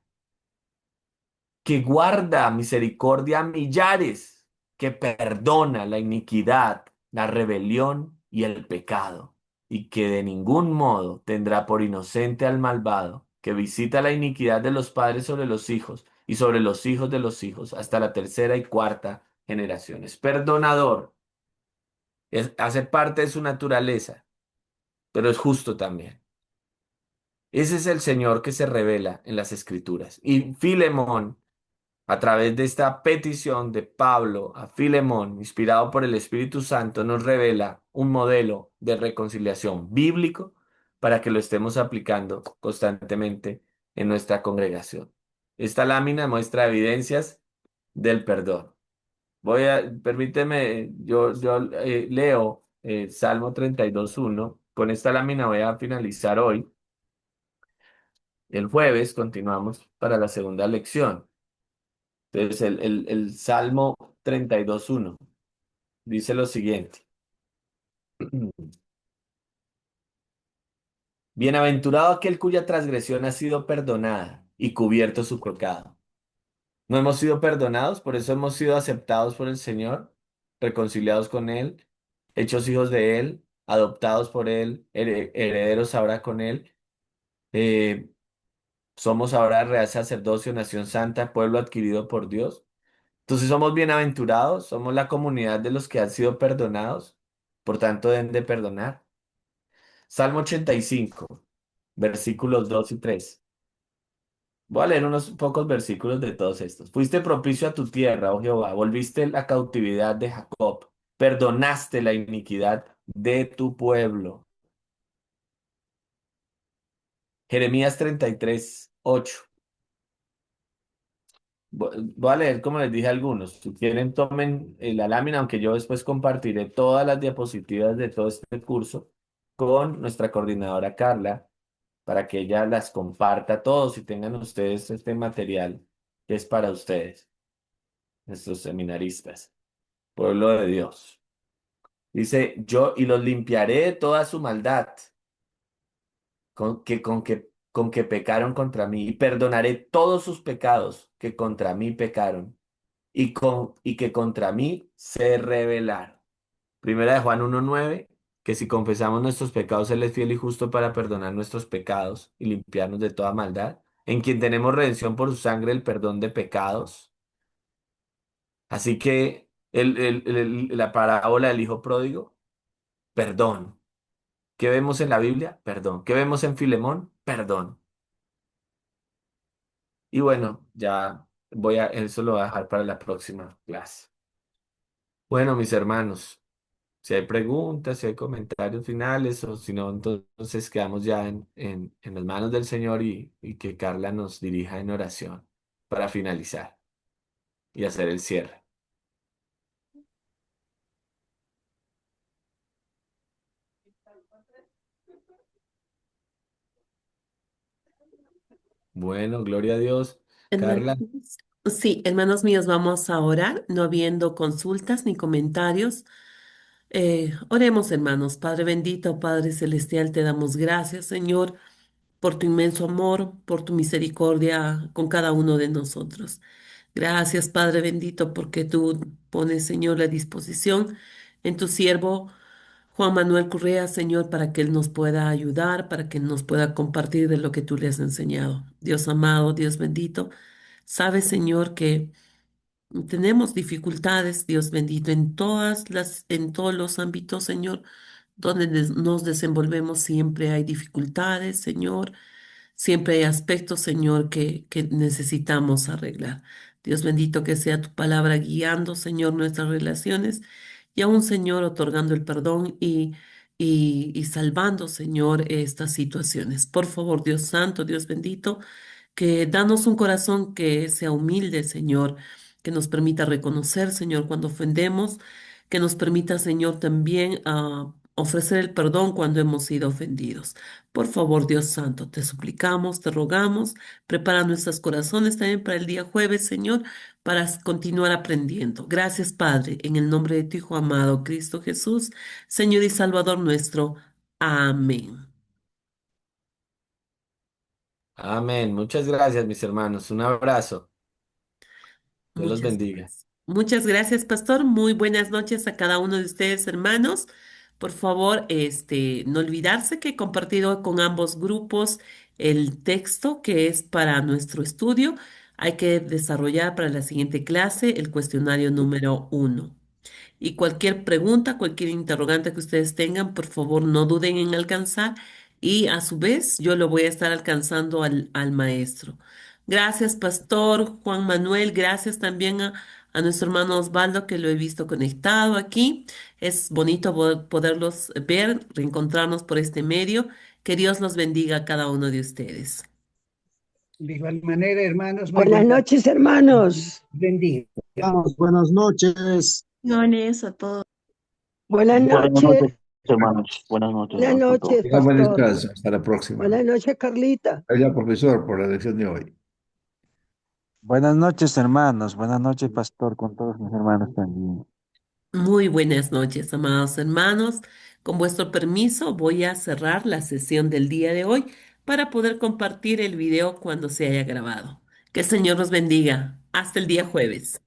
Speaker 1: que guarda misericordia a millares, que perdona la iniquidad, la rebelión y el pecado, y que de ningún modo tendrá por inocente al malvado, que visita la iniquidad de los padres sobre los hijos y sobre los hijos de los hijos, hasta la tercera y cuarta generaciones. Perdonador, hace parte de su naturaleza, pero es justo también. Ese es el Señor que se revela en las Escrituras. Y Filemón, a través de esta petición de Pablo a Filemón, inspirado por el Espíritu Santo, nos revela un modelo de reconciliación bíblico para que lo estemos aplicando constantemente en nuestra congregación. Esta lámina muestra evidencias del perdón. Permíteme, yo leo Salmo 32:1 Con esta lámina voy a finalizar hoy. El jueves continuamos para la segunda lección. Entonces, el Salmo 32:1 dice lo siguiente. Bienaventurado aquel cuya transgresión ha sido perdonada y cubierto su pecado. No hemos sido perdonados, por eso hemos sido aceptados por el Señor, reconciliados con Él, hechos hijos de Él, adoptados por Él, herederos ahora con Él. Eh, Somos ahora real sacerdocio, nación santa, pueblo adquirido por Dios. Entonces somos bienaventurados, somos la comunidad de los que han sido perdonados, por tanto deben de perdonar. Salmo 85, versículos 2 y 3. Voy a leer unos pocos versículos de todos estos. Fuiste propicio a tu tierra, oh Jehová, volviste la cautividad de Jacob, perdonaste la iniquidad de tu pueblo. Jeremías 33:8. Voy a leer como les dije a algunos. Si quieren, tomen la lámina, aunque yo después compartiré todas las diapositivas de todo este curso con nuestra coordinadora Carla para que ella las comparta a todos y tengan ustedes este material que es para ustedes, nuestros seminaristas, pueblo de Dios. Dice, yo y los limpiaré de toda su maldad con que pecaron contra mí y perdonaré todos sus pecados que contra mí pecaron y que contra mí se rebelaron. Primera de Juan 1:9, que si confesamos nuestros pecados, Él es fiel y justo para perdonar nuestros pecados y limpiarnos de toda maldad, en quien tenemos redención por su sangre, el perdón de pecados. Así que la parábola del hijo pródigo, perdón. ¿Qué vemos en la Biblia? Perdón. ¿Qué vemos en Filemón? Perdón. Y bueno, ya eso lo voy a dejar para la próxima clase. Bueno, mis hermanos. Si hay preguntas, si hay comentarios finales, o si no, entonces quedamos ya en las manos del Señor y que Carla nos dirija en oración para finalizar y hacer el cierre. Bueno, gloria a Dios.
Speaker 2: Hermanos,
Speaker 1: Carla,
Speaker 2: sí, hermanos míos, vamos a orar, no habiendo consultas ni comentarios. Oremos, hermanos. Padre bendito, Padre celestial, te damos gracias, Señor, por tu inmenso amor, por tu misericordia con cada uno de nosotros. Gracias, Padre bendito, porque tú pones, Señor, la disposición en tu siervo Juan Manuel Correa, Señor, para que Él nos pueda ayudar, para que nos pueda compartir de lo que tú le has enseñado. Dios amado, Dios bendito, sabes, Señor, que tenemos dificultades, Dios bendito, en todos los ámbitos, Señor, donde nos desenvolvemos siempre hay dificultades, Señor. Siempre hay aspectos, Señor, que necesitamos arreglar. Dios bendito que sea tu palabra guiando, Señor, nuestras relaciones y aún, Señor, otorgando el perdón y salvando, Señor, estas situaciones. Por favor, Dios Santo, Dios bendito, que danos un corazón que sea humilde, Señor, que nos permita reconocer, Señor, cuando ofendemos, que nos permita, Señor, también ofrecer el perdón cuando hemos sido ofendidos. Por favor, Dios Santo, te suplicamos, te rogamos, prepara nuestros corazones también para el día jueves, Señor, para continuar aprendiendo. Gracias, Padre, en el nombre de tu Hijo amado, Cristo Jesús, Señor y Salvador nuestro. Amén.
Speaker 1: amén. Muchas gracias, mis hermanos. Un abrazo. Dios los
Speaker 2: Muchas
Speaker 1: bendiga.
Speaker 2: gracias. Muchas gracias, pastor. Muy buenas noches a cada uno de ustedes, hermanos. Por favor, no olvidarse que he compartido con ambos grupos el texto que es para nuestro estudio. Hay que desarrollar para la siguiente clase el cuestionario número 1. Y cualquier pregunta, cualquier interrogante que ustedes tengan, por favor, no duden en alcanzar. Y a su vez, yo lo voy a estar alcanzando al maestro. Gracias, Pastor Juan Manuel. Gracias también a nuestro hermano Osvaldo, que lo he visto conectado aquí. Es bonito poderlos ver, reencontrarnos por este medio. Que Dios los bendiga a cada uno de ustedes.
Speaker 5: De igual manera, hermanos, muy
Speaker 6: Buenas
Speaker 5: buenas.
Speaker 6: noches, hermanos.
Speaker 5: Bendiga.
Speaker 7: Buenas noches.
Speaker 6: Buenas
Speaker 7: Buenas
Speaker 6: noches.
Speaker 7: noches.
Speaker 6: Hermanos, buenas noches,
Speaker 7: Buenas
Speaker 6: hermanos, con todo.
Speaker 7: noches,
Speaker 8: Tenga buen
Speaker 7: pastor.
Speaker 8: descanso. Hasta la próxima.
Speaker 7: Buenas noches, Carlita.
Speaker 8: Gracias, profesor, por la lección de hoy.
Speaker 9: Buenas noches, hermanos. Buenas noches, pastor, con todos mis hermanos también.
Speaker 2: Muy buenas noches, amados hermanos. Con vuestro permiso, voy a cerrar la sesión del día de hoy para poder compartir el video cuando se haya grabado. Que el Señor los bendiga. Hasta el día jueves.